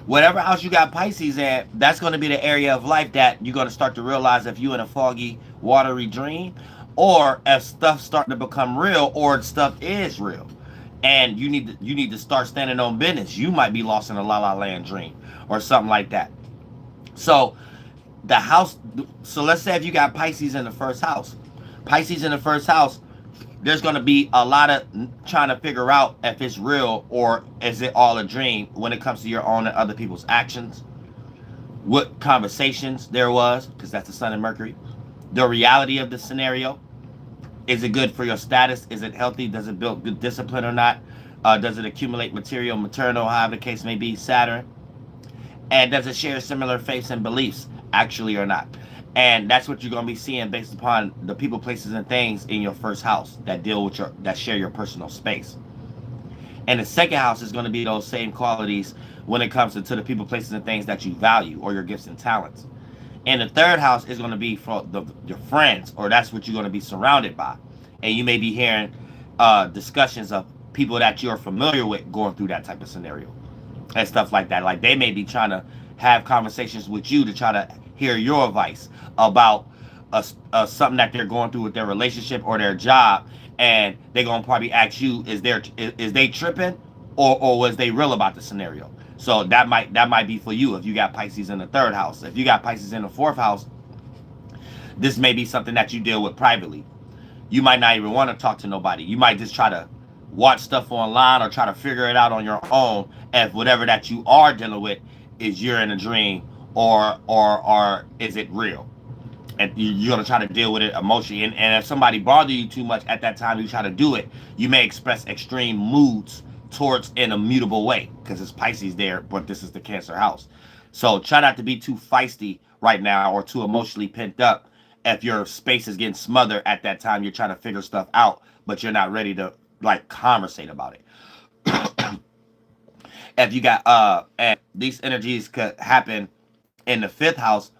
Whatever house you got Pisces in, that's going to be the area of life that you're going to start to realize if you're in a foggy, watery dream, or if stuff's starting to become real, or stuff is real, and you need to start standing on business. You might be lost in a la la land dream or something like that. So the house. So let's say if you got Pisces in the first house, Pisces in the first house, there's going to be a lot of trying to figure out if it's real or is it all a dream when it comes to your own and other people's actions, what conversations there was, because that's the sun and Mercury, the reality of the scenario. Is it good for your status? Is it healthy? Does it build good discipline or not? Does it accumulate material, maternal, however the case may be, Saturn? And does it share similar faiths and beliefs, actually or not? And that's what you're going to be seeing based upon the people, places, and things in your first house that deal with that share your personal space. And the second house is going to be those same qualities when it comes to the people, places, and things that you value, or your gifts and talents. And the third house is going to be for your friends, or that's what you're going to be surrounded by. And you may be hearing discussions of people that you're familiar with going through that type of scenario and stuff like that. Like they may be trying to have conversations with you to try to hear your advice about something that they're going through with their relationship or their job, and they're gonna probably ask you, is they tripping, or was they real about the scenario? So that might be for you if you got Pisces in the third house. If you got Pisces in the fourth house, this may be something that you deal with privately. You might not even want to talk to nobody. You might just try to watch stuff online or try to figure it out on your own. If whatever that you are dealing with is you're in a dream, or is it real? And you're going to try to deal with it emotionally. And if somebody bothers you too much at that time you try to do it, you may express extreme moods towards in a mutable way, because it's Pisces there, but this is the Cancer house. So try not to be too feisty right now or too emotionally pent up if your space is getting smothered at that time. You're trying to figure stuff out, but you're not ready to like conversate about it. If you got and these energies could happen in the fifth house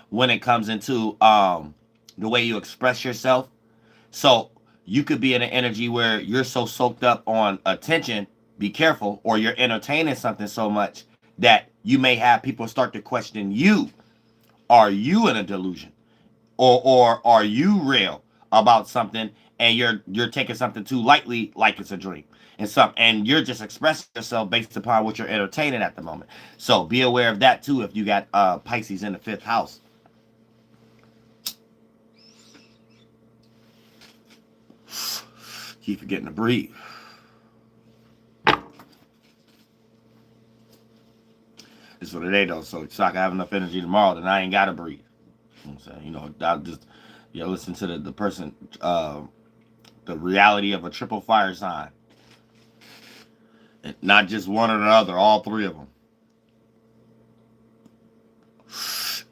when it comes into the way you express yourself. So you could be in an energy where you're so soaked up on attention, be careful, or you're entertaining something so much that you may have people start to question you. Are you in a delusion? Or are you real about something, and you're taking something too lightly, like it's a dream, and you're just expressing yourself based upon what you're entertaining at the moment. So be aware of that too if you got Pisces in the fifth house. Keep forgetting to breathe. It's for today though, so I can have enough energy tomorrow, then I ain't gotta breathe. You know what I'm saying? You know, I'll just listen to the person, the reality of a triple fire sign. And not just one or the other, all three of them.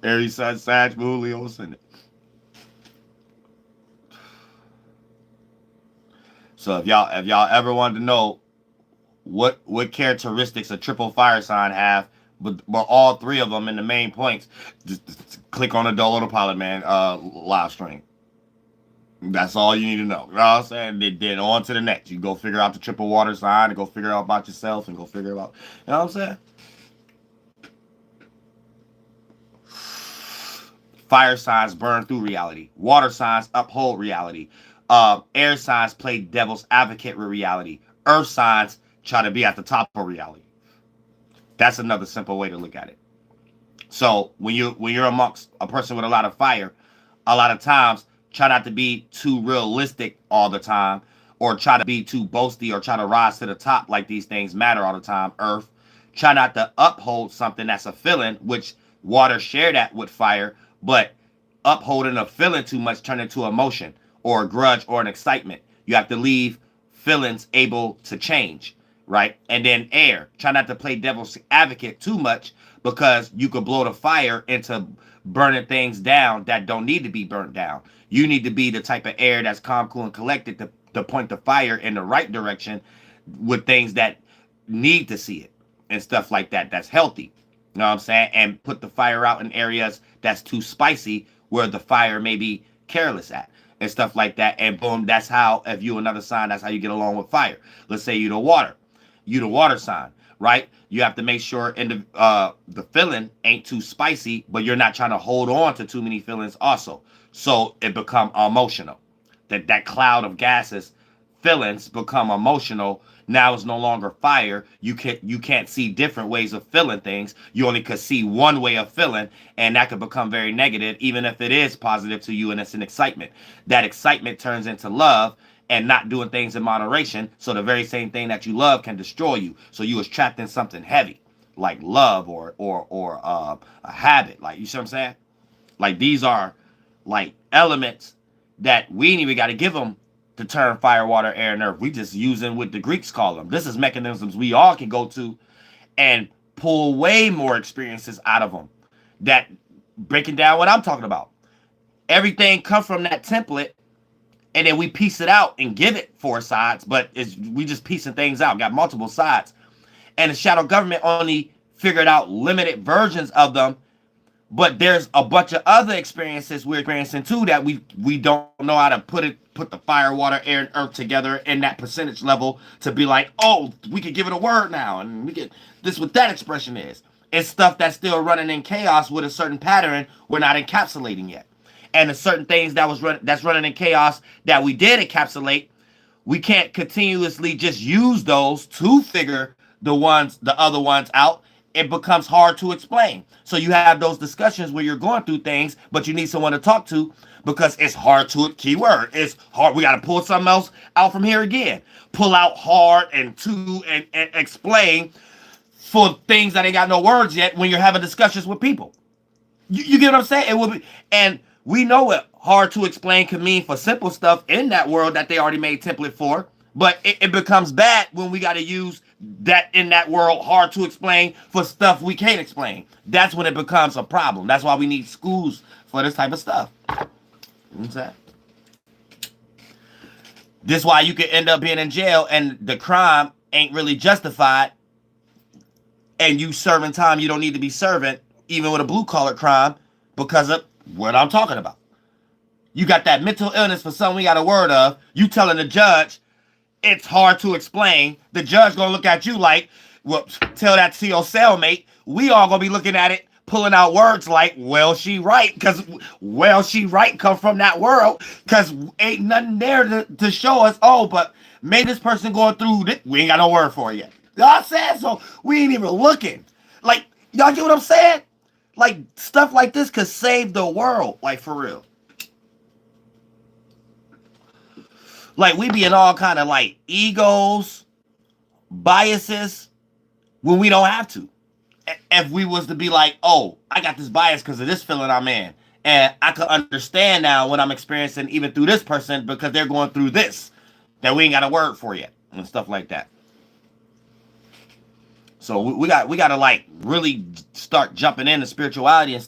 Aries, Sun, Sag, Moon, Leo, Ascendant. So if y'all ever wanted to know what characteristics a triple fire sign have, but all three of them in the main points, just click on the Doelowdapilotman live stream. That's all you need to know. You know what I'm saying? Then on to the next. You go figure out the triple water sign, and go figure out about yourself, and go figure out, you know what I'm saying? Fire signs burn through reality. Water signs uphold reality. Air signs play devil's advocate with reality. Earth signs try to be at the top of reality. That's another simple way to look at it. So when you're amongst a person with a lot of fire, a lot of times try not to be too realistic all the time, or try to be too boasty, or try to rise to the top like these things matter all the time. Earth, try not to uphold something that's a feeling, which water share that with fire, but upholding a feeling too much turn into emotion or a grudge or an excitement. You have to leave feelings able to change, right? And then air, try not to play devil's advocate too much, because you could blow the fire into burning things down that don't need to be burnt down. You need to be the type of air that's calm, cool, and collected to point the fire in the right direction with things that need to see it and stuff like that. That's healthy. You know what I'm saying? And put the fire out in areas that's too spicy, where the fire may be careless at and stuff like that. And boom, that's how, if you another sign, that's how you get along with fire. Let's say you the water sign, right? You have to make sure in the feeling ain't too spicy, but you're not trying to hold on to too many feelings also. So it become emotional. That cloud of gases, feelings become emotional. Now it's no longer fire. You can't see different ways of feeling things. You only could see one way of feeling, and that could become very negative, even if it is positive to you and it's an excitement. That excitement turns into love and not doing things in moderation. So the very same thing that you love can destroy you. So you was trapped in something heavy, like love or a habit. Like, you see what I'm saying? Like, these are like elements that we ain't even got to give them the term fire, water, air, and earth. We just using what the Greeks call them. This is mechanisms we all can go to and pull way more experiences out of them. That breaking down what I'm talking about. Everything come from that template, and then we piece it out and give it 4 sides, but we just piecing things out. Got multiple sides. And the shadow government only figured out limited versions of them. But there's a bunch of other experiences we're experiencing too that we don't know how to put the fire, water, air, and earth together in that percentage level to be like, oh, we could give it a word now, and we get this what that expression is. It's stuff that's still running in chaos with a certain pattern we're not encapsulating yet. And the certain things that's running in chaos that we did encapsulate, we can't continuously just use those to figure the other ones out. It becomes hard to explain. So you have those discussions where you're going through things, but you need someone to talk to because it's hard to, keyword, it's hard. We got to pull something else out from here again. Pull out hard and explain for things that ain't got no words yet when you're having discussions with people. You get what I'm saying? It will be, and we know what hard to explain can mean for simple stuff in that world that they already made template for. But it becomes bad when we got to use that in that world hard to explain for stuff we can't explain. That's when it becomes a problem. That's why we need schools for this type of stuff. You know what I'm saying? This is why you could end up being in jail and the crime ain't really justified, and you serving time you don't need to be serving, even with a blue-collar crime, because of what I'm talking about. You got that mental illness for something we got a word of. You telling the judge it's hard to explain. The judge gonna look at you like, well, tell that to your cellmate. We all gonna be looking at it, pulling out words like, well, she right, because, well, she right come from that world, because ain't nothing there to show us, oh, but maybe this person going through this. We ain't got no word for it yet. Y'all saying? So we ain't even looking. Like, y'all get what I'm saying? Like, stuff like this could save the world, like, for real. Like, we be in all kind of like egos, biases, when we don't have to. If we was to be like, oh, I got this bias because of this feeling I'm in, and I could understand now what I'm experiencing even through this person because they're going through this that we ain't got a word for yet, and stuff like that. So we got to like really start jumping into spirituality and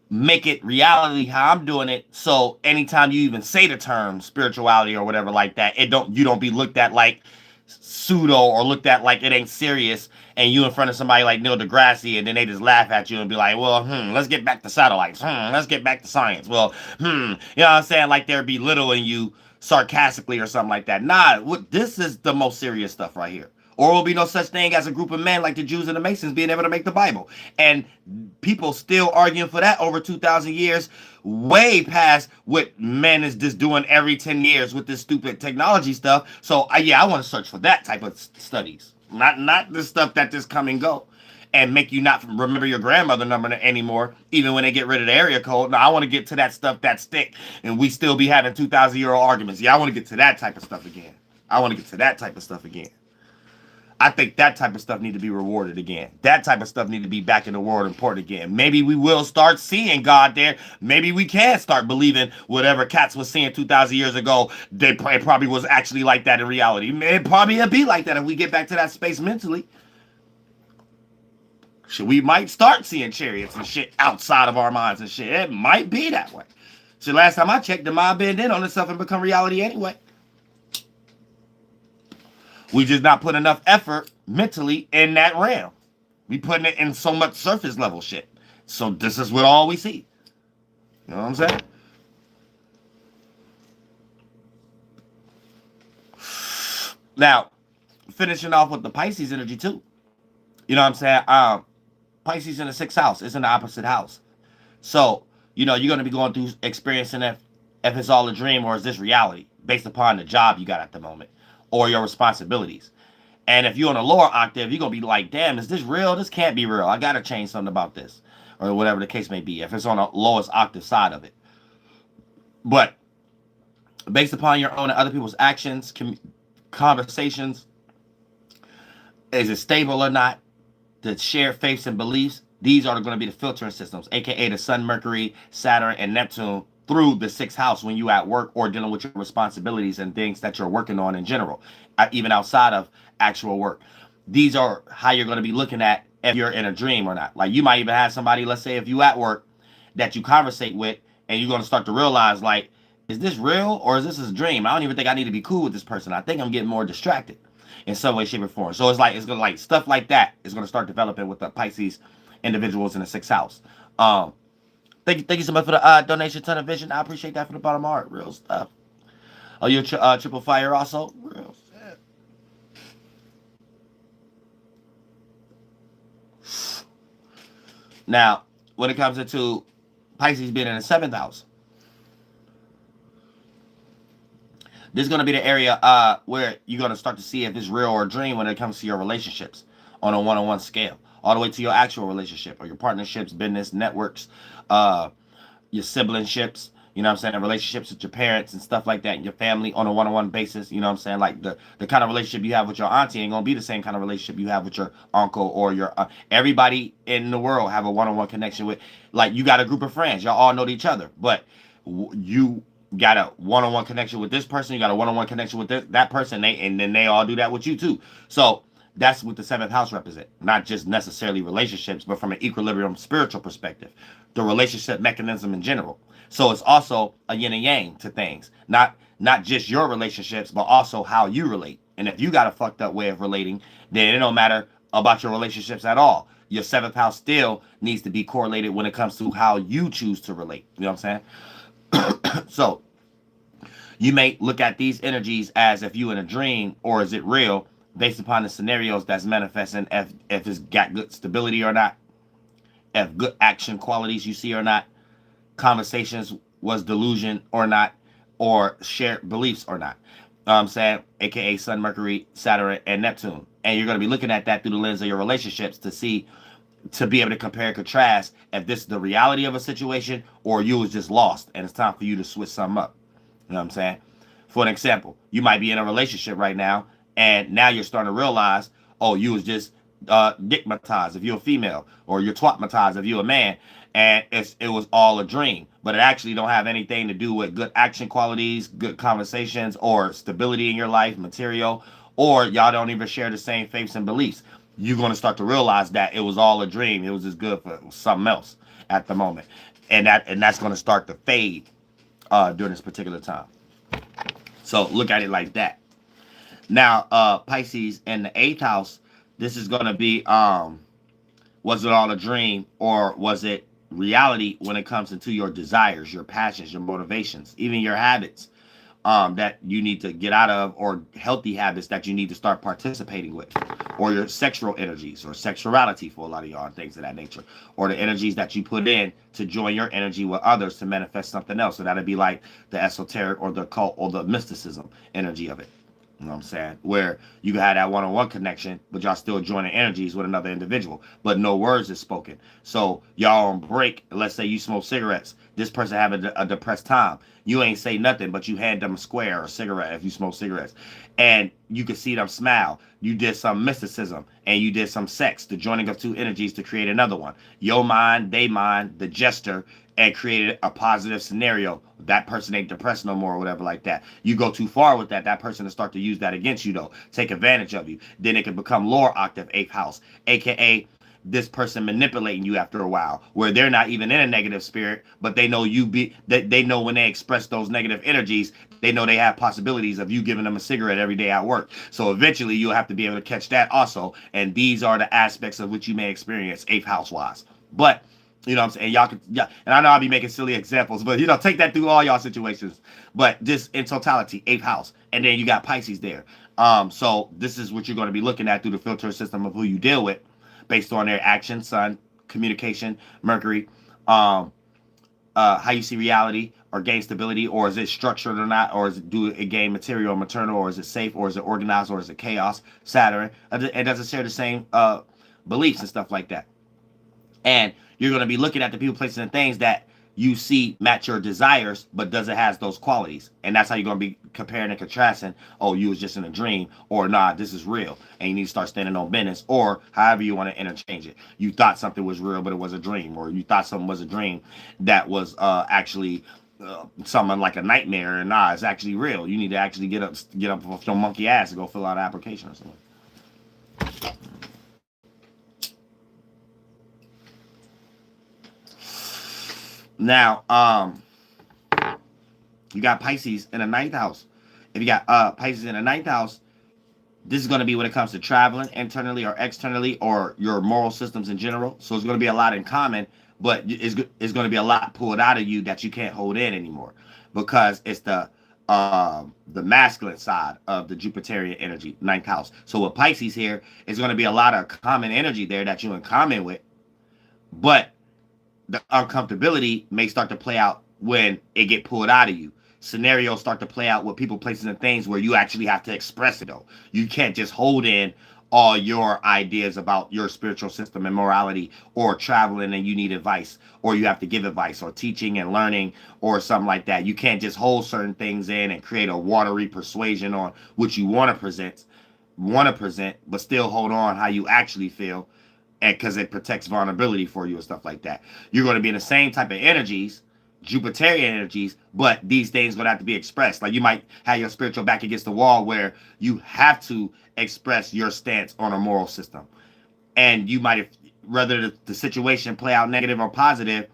make it reality how I'm doing it. So anytime you even say the term spirituality or whatever like that, you don't be looked at like pseudo or looked at like it ain't serious, and you in front of somebody like Neil deGrasse, and then they just laugh at you and be like, well, let's get back to satellites. Let's get back to science. Well, you know what I'm saying? Like they're belittling you sarcastically or something like that. Nah, this is the most serious stuff right here. Or will be no such thing as a group of men like the Jews and the Masons being able to make the Bible. And people still arguing for that over 2,000 years, way past what men is just doing every 10 years with this stupid technology stuff. So, I want to search for that type of studies. Not the stuff that just come and go and make you not remember your grandmother number anymore, even when they get rid of the area code. No, I want to get to that stuff that stick, and we still be having 2,000-year-old arguments. I want to get to that type of stuff again. I think that type of stuff need to be rewarded again. That type of stuff need to be back in the world important again. Maybe we will start seeing God there. Maybe we can start believing whatever cats was seeing 2,000 years ago, it probably was actually like that in reality. It probably would be like that if we get back to that space mentally. So we might start seeing chariots and shit outside of our minds and shit. It might be that way. So last time I checked, the mind bend in on this stuff and become reality anyway. We just not put enough effort mentally in that realm. We putting it in so much surface level shit. So this is what all we see. You know what I'm saying? Now, finishing off with the Pisces energy too. You know what I'm saying? Pisces in the 6th house is in the opposite house. So, you're going to be going through experiencing if it's all a dream or is this reality based upon the job you got at the moment or your responsibilities. And if you're on a lower octave, you're going to be like, damn, is this real? This can't be real. I got to change something about this, or whatever the case may be, if it's on the lowest octave side of it. But based upon your own and other people's actions, conversations, is it stable or not? The shared faiths and beliefs, these are going to be the filtering systems, aka the Sun, Mercury, Saturn, and Neptune through the 6th house when you at work or dealing with your responsibilities and things that you're working on in general, even outside of actual work. These are how you're going to be looking at if you're in a dream or not. Like you might even have somebody, let's say if you at work, that you conversate with, and you're going to start to realize, like, is this real or is this a dream? I don't even think I need to be cool with this person. I think I'm getting more distracted in some way, shape, or form. So it's gonna like stuff like that is gonna start developing with the Pisces individuals in the 6th house. Thank you so much for the donation, ton of vision. I appreciate that from the bottom of my heart. Real stuff. Oh, you're triple fire also. Real shit. Now, when it comes into Pisces being in the 7th house, this is going to be the area where you're going to start to see if it's real or a dream when it comes to your relationships on a one-on-one scale, all the way to your actual relationship or your partnerships, business, networks, your siblingships, you know what I'm saying, relationships with your parents and stuff like that, and your family on a one-on-one basis, you know what I'm saying, like the kind of relationship you have with your auntie ain't going to be the same kind of relationship you have with your uncle or your, everybody in the world have a one-on-one connection with, like you got a group of friends, y'all all know each other, but you got a one-on-one connection with this person, you got a one-on-one connection with that person, and then they all do that with you too. So that's what the 7th house represent. Not just necessarily relationships, but from an equilibrium spiritual perspective, the relationship mechanism in general. So it's also a yin and yang to things, not just your relationships, but also how you relate. And if you got a fucked up way of relating, then it don't matter about your relationships at all. Your 7th house still needs to be correlated when it comes to how you choose to relate. You know what I'm saying? So you may look at these energies as if you in a dream or is it real based upon the scenarios that's manifesting, if it's got good stability or not, if good action qualities you see or not, conversations was delusion or not, or shared beliefs or not. I'm saying, aka Sun, Mercury, Saturn, and Neptune. And you're going to be looking at that through the lens of your relationships to be able to compare and contrast if this is the reality of a situation or you was just lost and it's time for you to switch something up. You know what I'm saying? For an example, you might be in a relationship right now and now you're starting to realize, oh, you was just dickmatized if you're a female, or you're twatmatized if you're a man, and it was all a dream, but it actually don't have anything to do with good action qualities, good conversations, or stability in your life, material, or y'all don't even share the same faiths and beliefs. You're going to start to realize that it was all a dream. It was just good for something else at the moment. And that's going to start to fade during this particular time. So look at it like that. Now, Pisces in the 8th house, this is going to be, was it all a dream or was it reality when it comes into your desires, your passions, your motivations, even your habits that you need to get out of, or healthy habits that you need to start participating with, or your sexual energies or sexuality for a lot of y'all and things of that nature, or the energies that you put in to join your energy with others to manifest something else. So that'd be like the esoteric or the occult or the mysticism energy of it. You know what I'm saying? Where you had that one-on-one connection, but y'all still joining energies with another individual, but no words is spoken. So y'all on break, let's say you smoke cigarettes. This person having a depressed time. You ain't say nothing, but you hand them a square or a cigarette if you smoke cigarettes. And you can see them smile. You did some mysticism and you did some sex, the joining of two energies to create another one. Your mind, they mind, the gesture, and created a positive scenario. That person ain't depressed no more or whatever like that. You go too far with that person will start to use that against you though. Take advantage of you. Then it can become lower octave 8th house, aka this person manipulating you after a while, where they're not even in a negative spirit, but they know they know when they express those negative energies, they know they have possibilities of you giving them a cigarette every day at work. So eventually you'll have to be able to catch that also. And these are the aspects of which you may experience 8th house wise. But you know what I'm saying? Y'all can, yeah, and I know I'll be making silly examples, but take that through all y'all situations. But just in totality, 8th house. And then you got Pisces there. So this is what you're going to be looking at through the filter system of who you deal with, based on their action, Sun, communication, Mercury, how you see reality, or gain stability, or is it structured or not, or is it do it gain material or maternal, or is it safe, or is it organized, or is it chaos, Saturn. It doesn't share the same beliefs and stuff like that. And you're going to be looking at the people, places, and things that you see match your desires, but doesn't has those qualities. And that's how you're going to be comparing and contrasting. Oh, you was just in a dream, or nah, this is real, and you need to start standing on business, or however you want to interchange it. You thought something was real, but it was a dream, or you thought something was a dream that was actually something like a nightmare, and nah, it's actually real. You need to actually get up off your monkey ass and go fill out an application or something. Now, you got Pisces in the 9th house. If you got Pisces in the 9th house, this is going to be when it comes to traveling internally or externally, or your moral systems in general. So it's going to be a lot in common, but it's going to be a lot pulled out of you that you can't hold in anymore, because it's the masculine side of the Jupiterian energy, 9th house. So with Pisces here, it's going to be a lot of common energy there that you're in common with, but the uncomfortability may start to play out when it get pulled out of you. Scenarios start to play out with people, places, and things where you actually have to express it, though. You can't just hold in all your ideas about your spiritual system and morality, or traveling and you need advice, or you have to give advice, or teaching and learning, or something like that. You can't just hold certain things in and create a watery persuasion on what you want to present, but still hold on how you actually feel, and because it protects vulnerability for you and stuff like that. You're going to be in the same type of energies, Jupiterian energies, but these things going to have to be expressed. Like you might have your spiritual back against the wall where you have to express your stance on a moral system. And you might have, whether the situation play out negative or positive,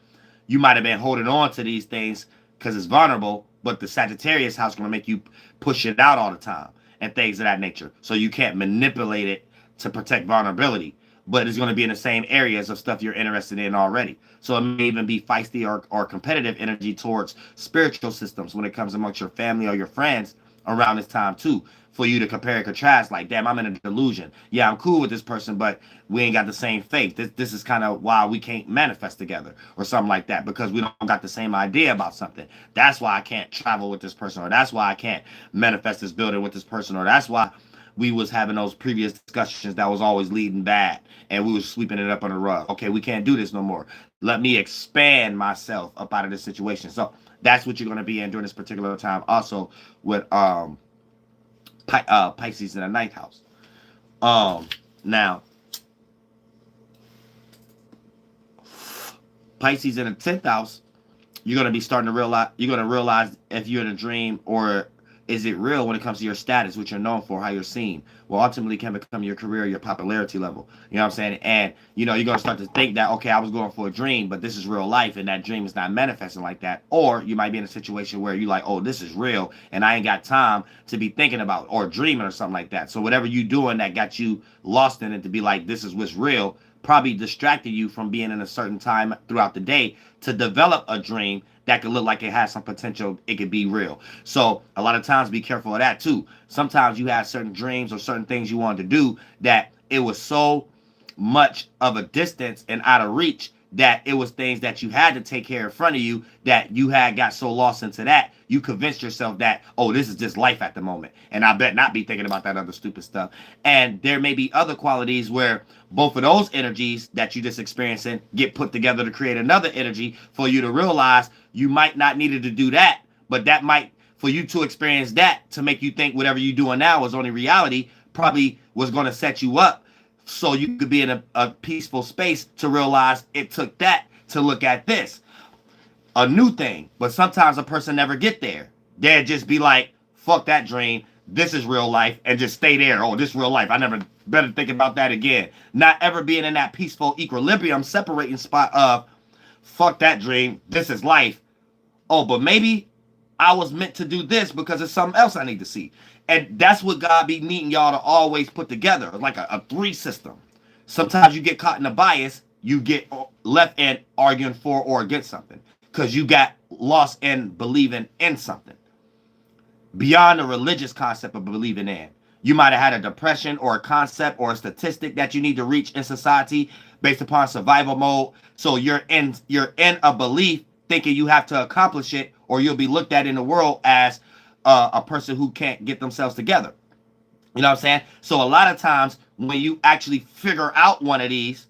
you might have been holding on to these things because it's vulnerable, but the Sagittarius house is going to make you push it out all the time and things of that nature. So you can't manipulate it to protect vulnerability, but it's going to be in the same areas of stuff you're interested in already. So it may even be feisty or competitive energy towards spiritual systems when it comes amongst your family or your friends around this time too, for you to compare and contrast. Like, damn, I'm in a delusion. Yeah, I'm cool with this person, but we ain't got the same faith. This is kind of why we can't manifest together, or something like that, because we don't got the same idea about something. That's why I can't travel with this person, or that's why I can't manifest this building with this person, or that's why we was having those previous discussions that was always leading bad, and we was sweeping it up on the rug. Okay, we can't do this no more. Let me expand myself up out of this situation. So that's what you're going to be in during this particular time. Also with Pisces in the 9th house. Now Pisces in the 10th house, you're going to be starting to realize. You're going to realize if you're in a dream, or is it real when it comes to your status, what you're known for, how you're seen, will ultimately can become your career, your popularity level. You know what I'm saying? And, you're going to start to think that, okay, I was going for a dream, but this is real life, and that dream is not manifesting like that. Or you might be in a situation where you're like, oh, this is real, and I ain't got time to be thinking about or dreaming or something like that. So whatever you doing that got you lost in it to be like, this is what's real, probably distracted you from being in a certain time throughout the day to develop a dream that could look like it has some potential, it could be real. So a lot of times be careful of that too. Sometimes you have certain dreams or certain things you wanted to do that it was so much of a distance and out of reach that it was things that you had to take care in front of you, that you had got so lost into that you convinced yourself that, oh, this is just life at the moment, and I bet not be thinking about that other stupid stuff. And there may be other qualities where both of those energies that you just experiencing get put together to create another energy for you to realize you might not needed to do that, but that might, for you to experience that, to make you think whatever you're doing now is only reality, probably was going to set you up so you could be in a peaceful space to realize it took that to look at this. A new thing. But sometimes a person never get there. They'd just be like, fuck that dream. This is real life, and just stay there. Oh, this is real life. I never better think about that again. Not ever being in that peaceful equilibrium separating spot of, fuck that dream. This is life. Oh, but maybe I was meant to do this because it's something else I need to see. And that's what God be needing y'all to always put together, like a three system. Sometimes you get caught in a bias, you get left in arguing for or against something because you got believing in something beyond the religious concept of believing in. You might have had a depression or a concept or a statistic that you need to reach in society based upon survival mode. So you're in a belief thinking you have to accomplish it, or you'll be looked at in the world as a person who can't get themselves together. You know what I'm saying? So a lot of times when you actually figure out one of these,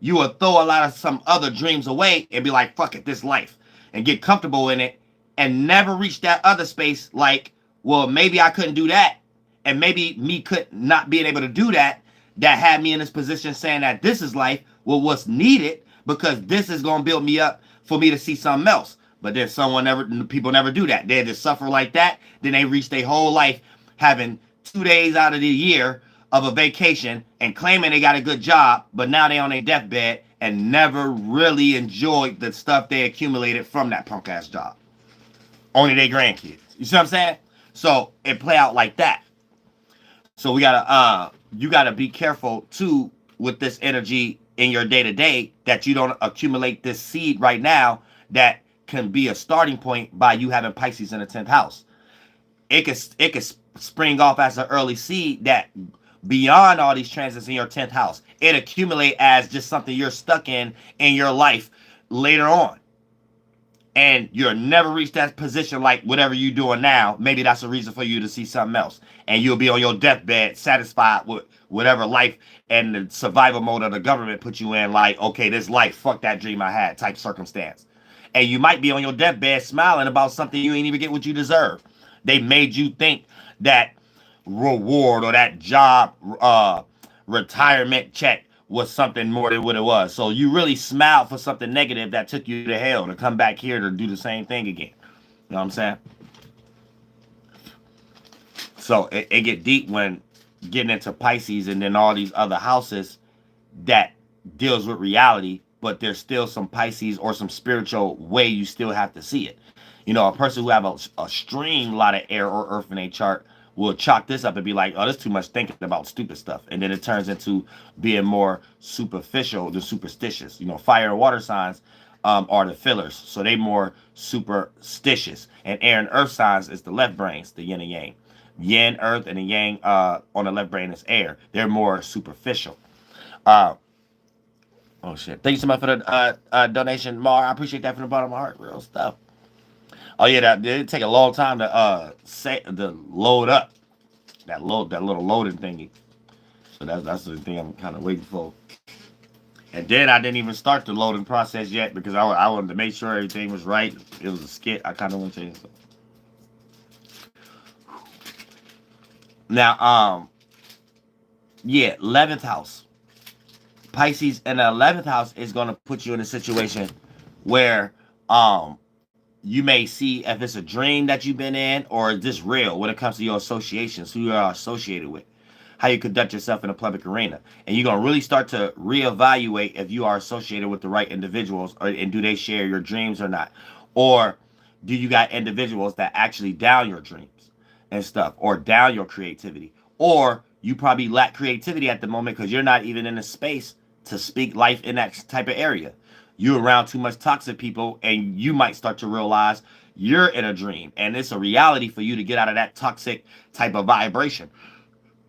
you will throw a lot of some other dreams away and be like, fuck it, this life, and get comfortable in it and never reach that other space like, well, maybe I couldn't do that. And maybe me could not being able to do that, that had me in this position saying that this is life, well, what's needed, because this is going to build me up for me to see something else. But then people never do that. They just suffer like that. Then they reach their whole life having 2 days out of the year of a vacation and claiming they got a good job, but now they on their deathbed and never really enjoyed the stuff they accumulated from that punk ass job. Only their grandkids. You see what I'm saying? So it play out like that. So you gotta be careful too with this energy in your day to day, that you don't accumulate this seed right now that can be a starting point by you having Pisces in the 10th house. It could spring off as an early seed that beyond all these transits in your 10th house, it accumulate as just something you're stuck in your life later on. And you'll never reach that position like whatever you're doing now. Maybe that's a reason for you to see something else. And you'll be on your deathbed satisfied with whatever life and the survival mode of the government put you in, like, okay, this life, fuck that dream I had type circumstance. And you might be on your deathbed smiling about something you ain't even get what you deserve. They made you think that reward or that job retirement check was something more than what it was. So you really smiled for something negative that took you to hell to come back here to do the same thing again. You know what I'm saying? So it get deep when getting into Pisces and then all these other houses that deals with reality, but there's still some Pisces or some spiritual way you still have to see it. You know, a person who have a extreme lot of air or earth in a chart will chalk this up and be like, oh, there's too much thinking about stupid stuff. And then it turns into being more superficial than superstitious. You know, fire and water signs are the fillers. So they more superstitious. And air and earth signs is the left brains, the yin and yang. Yin, earth, and the yang on the left brain is air. They're more superficial. Oh, shit. Thank you so much for the donation, Mar. I appreciate that from the bottom of my heart. Real stuff. Oh yeah, that it take a long time to load up that little loading thingy. So that's the thing I'm kind of waiting for. And then I didn't even start the loading process yet because I wanted to make sure everything was right. It was a skit. I kind of want to change stuff. Now, yeah, 11th house. Pisces in the 11th house is going to put you in a situation where you may see if it's a dream that you've been in or just real when it comes to your associations, who you are associated with, how you conduct yourself in a public arena. And you're going to really start to reevaluate if you are associated with the right individuals and do they share your dreams or not. Or do you got individuals that actually down your dreams and stuff or down your creativity? Or you probably lack creativity at the moment because you're not even in a space to speak life in that type of area. You're around too much toxic people and you might start to realize you're in a dream and it's a reality for you to get out of that toxic type of vibration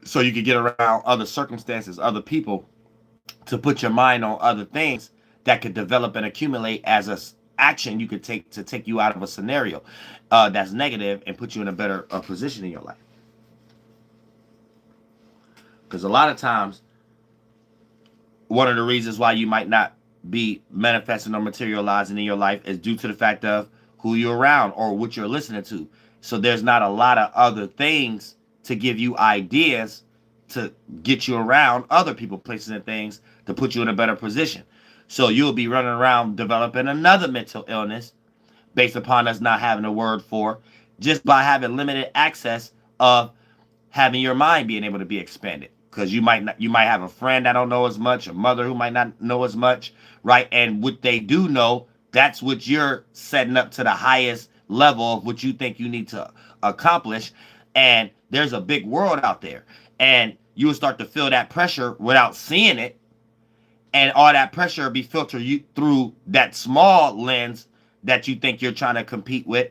so you can get around other circumstances, other people, to put your mind on other things that could develop and accumulate as a action you could take to take you out of a scenario that's negative and put you in a better position in your life. Because a lot of times one of the reasons why you might not be manifesting or materializing in your life is due to the fact of who you're around or what you're listening to. So there's not a lot of other things to give you ideas to get you around other people, places, and things to put you in a better position. So you'll be running around developing another mental illness based upon us not having a word for, just by having limited access of having your mind being able to be expanded. Because you might have a friend that don't know as much, a mother who might not know as much, right? And what they do know, that's what you're setting up to the highest level of what you think you need to accomplish. And there's a big world out there. And you will start to feel that pressure without seeing it. And all that pressure will be filtered through that small lens that you think you're trying to compete with.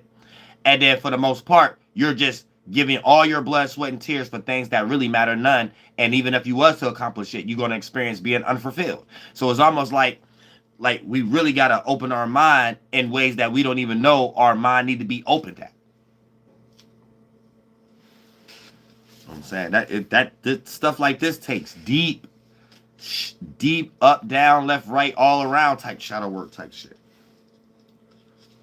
And then for the most part, you're just giving all your blood, sweat, and tears for things that really matter none. And even if you was to accomplish it, you're going to experience being unfulfilled. So it's almost like we really got to open our mind in ways that we don't even know our mind need to be opened at. I'm saying that stuff like this takes deep up, down, left, right, all around type shadow work type shit.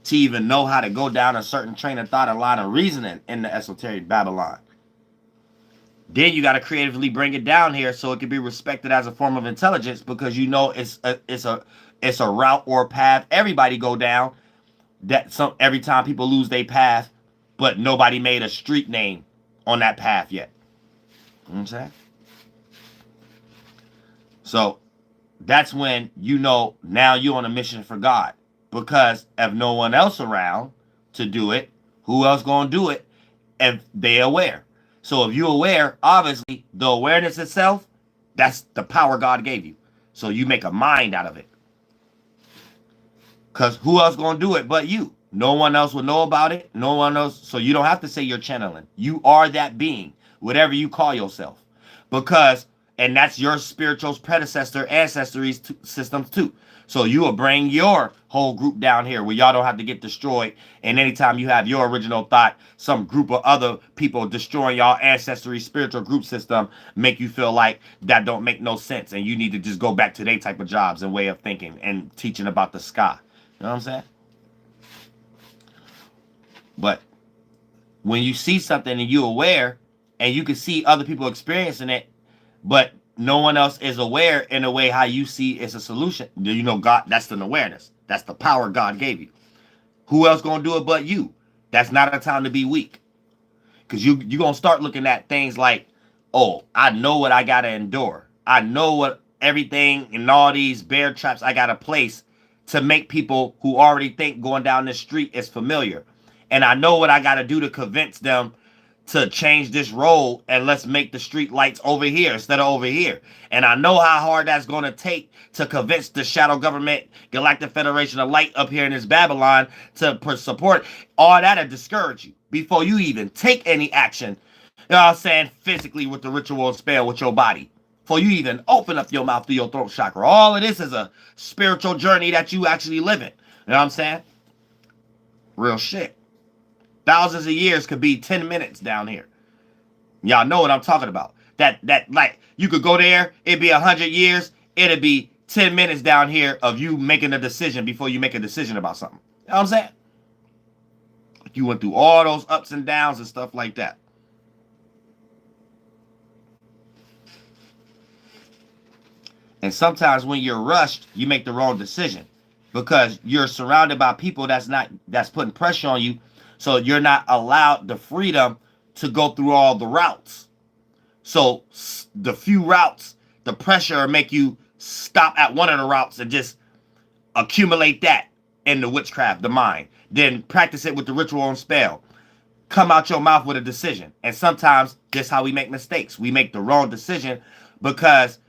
To even know how to go down a certain train of thought and line of reasoning in the esoteric Babylon. Then you got to creatively bring it down here so it can be respected as a form of intelligence, because you know it's a route or a path everybody go down. Every time people lose their path, but nobody made a street name on that path yet. You know what I'm saying? So that's when you know now you're on a mission for God. Because if no one else around to do it, who else gonna do it if they aware? So if you're aware, obviously the awareness itself, that's the power God gave you. So you make a mind out of it. Because who else gonna do it but you? No one else will know about it. No one else. So you don't have to say you're channeling. You are that being, whatever you call yourself. And that's your spiritual predecessor, ancestry systems too. So you will bring your whole group down here where y'all don't have to get destroyed. And anytime you have your original thought, some group of other people destroying y'all ancestry spiritual group system make you feel like that don't make no sense. And you need to just go back to their type of jobs and way of thinking and teaching about the sky. You know what I'm saying? But when you see something and you're aware and you can see other people experiencing it, but no one else is aware in a way how you see it's a solution. You know, God, that's an awareness. That's the power God gave you. Who else gonna do it but you? That's not a time to be weak. Because you're gonna start looking at things like, oh, I know what I gotta endure. I know what everything and all these bear traps I gotta place to make people who already think going down this street is familiar. And I know what I gotta do to convince them to change this road and let's make the street lights over here instead of over here. And I know how hard that's going to take to convince the shadow government, Galactic Federation of Light up here in this Babylon to support. All that'll discourage you before you even take any action, you know what I'm saying, physically with the ritual and spell with your body. Before you even open up your mouth through your throat chakra. All of this is a spiritual journey that you actually live in. You know what I'm saying? Real shit. Thousands of years could be 10 minutes down here. Y'all know what I'm talking about. That like you could go there, it'd be 100 years, it'd be 10 minutes down here of you making a decision before you make a decision about something. You know what I'm saying? You went through all those ups and downs and stuff like that. And sometimes when you're rushed, you make the wrong decision because you're surrounded by people that's putting pressure on you. So you're not allowed the freedom to go through all the routes. So the few routes, the pressure make you stop at one of the routes and just accumulate that in the witchcraft, the mind. Then practice it with the ritual and spell. Come out your mouth with a decision. And sometimes that's how we make mistakes. We make the wrong decision because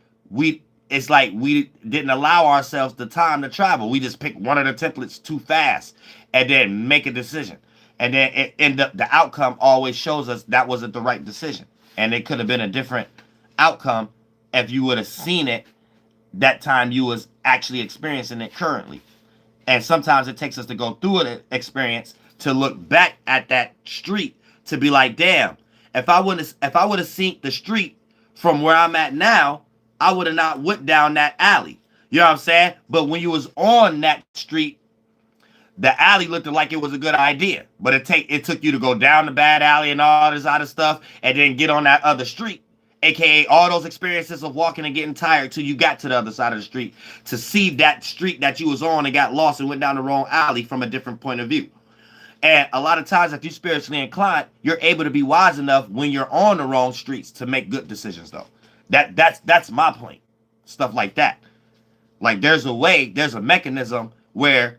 it's like we didn't allow ourselves the time to travel. We just picked one of the templates too fast and then make a decision. And then the outcome always shows us that wasn't the right decision. And it could have been a different outcome if you would have seen it that time you was actually experiencing it currently. And sometimes it takes us to go through an experience to look back at that street to be like, damn, if I would have seen the street from where I'm at now, I would have not went down that alley. You know what I'm saying? But when you was on that street, the alley looked like it was a good idea, but it took you to go down the bad alley and all this other stuff and then get on that other street, aka all those experiences of walking and getting tired till you got to the other side of the street to see that street that you was on and got lost and went down the wrong alley from a different point of view. And a lot of times if you're spiritually inclined, you're able to be wise enough when you're on the wrong streets to make good decisions though. That's my point. Stuff like that. Like there's a mechanism where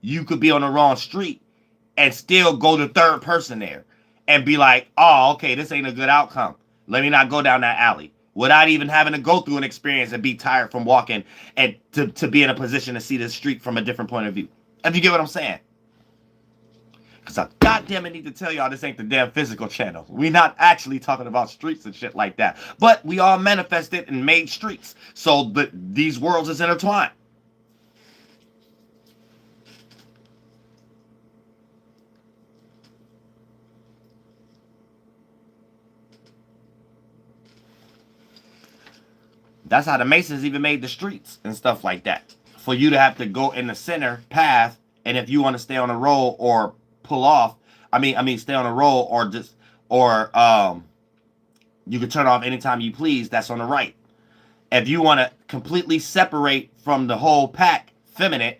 you could be on the wrong street and still go to third person there and be like, oh, okay, this ain't a good outcome. Let me not go down that alley without even having to go through an experience and be tired from walking and to be in a position to see the street from a different point of view. If you get what I'm saying. Because I goddamn it need to tell y'all this ain't the damn physical channel. We not actually talking about streets and shit like that. But we all manifested and made streets. So these worlds is intertwined. That's how the Masons even made the streets and stuff like that. For you to have to go in the center path, and if you want to stay on a roll or pull off, I mean stay on a roll or you can turn off anytime you please, that's on the right. If you want to completely separate from the whole pack, feminine,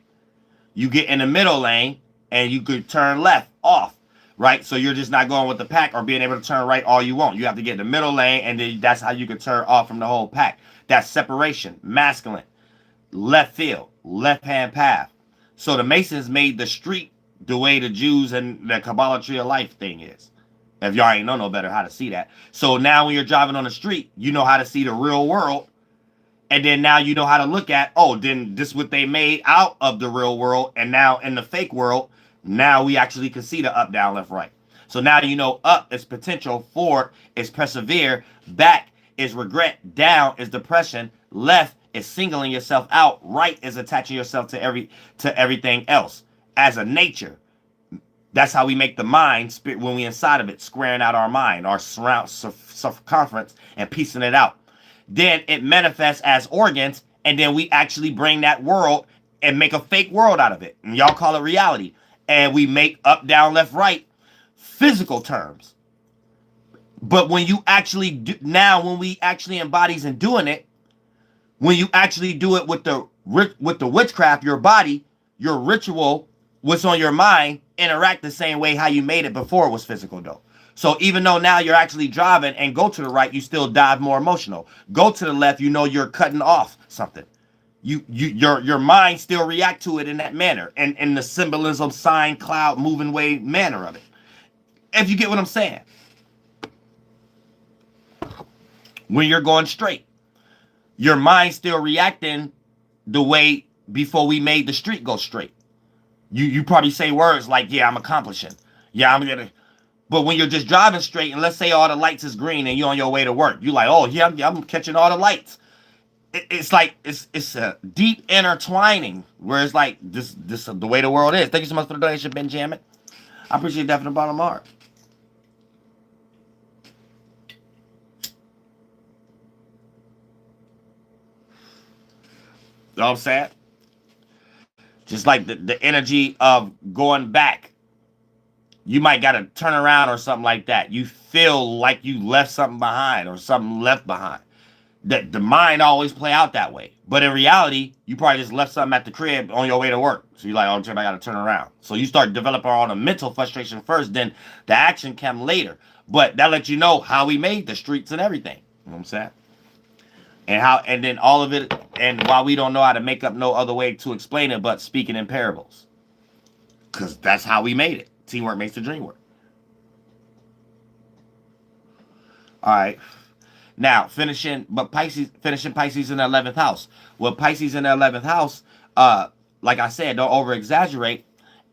you get in the middle lane and you could turn left off. Right? So you're just not going with the pack or being able to turn right all you want. You have to get in the middle lane, and then that's how you can turn off from the whole pack. That's separation, masculine, left field, left-hand path. So the Masons made the street the way the Jews and the Kabbalah tree of life thing is. If y'all ain't know no better how to see that. So now when you're driving on the street, you know how to see the real world. And then now you know how to look at, oh, then this is what they made out of the real world. And now in the fake world, now we actually can see the up, down, left, right. So now you know up is potential, forward is persevere, back is regret, down is depression, left is singling yourself out, right is attaching yourself to everything else as a nature. That's how we make the mind spirit when we inside of it, squaring out our mind, our circumference, and piecing it out. Then it manifests as organs, and then we actually bring that world and make a fake world out of it. And y'all call it reality. And we make up, down, left, right physical terms. But when you actually do, now when we actually embodies and doing it, when you actually do it with the witchcraft, your body, your ritual, what's on your mind, interact the same way how you made it before it was physical though. So even though now you're actually driving and go to the right, you still dive more emotional. Go to the left, you know you're cutting off something. Your mind still react to it in that manner, and in the symbolism, sign, cloud, moving way manner of it. If you get what I'm saying. When you're going straight, your mind still reacting the way before we made the street go straight. You probably say words like, yeah, I'm accomplishing. Yeah, I'm gonna. But when you're just driving straight, and let's say all the lights is green and you're on your way to work, you're like, oh yeah, I'm catching all the lights. It's like it's a deep intertwining where it's like this the way the world is. Thank you so much for the donation, Benjamin. I appreciate that from the bottom of my heart. You know what I'm saying? Just like the energy of going back. You might got to turn around or something like that. You feel like you left something behind or something left behind. That the mind always play out that way. But in reality, you probably just left something at the crib on your way to work. So you're like, oh, I got to turn around. So you start developing all the mental frustration first, then the action came later. But that lets you know how we made the streets and everything. You know what I'm saying? And then all of it, and why we don't know how to make up no other way to explain it but speaking in parables. Because that's how we made it. Teamwork makes the dream work. All right. Now, finishing Pisces in the 11th house. Well, Pisces in the 11th house, like I said, don't over-exaggerate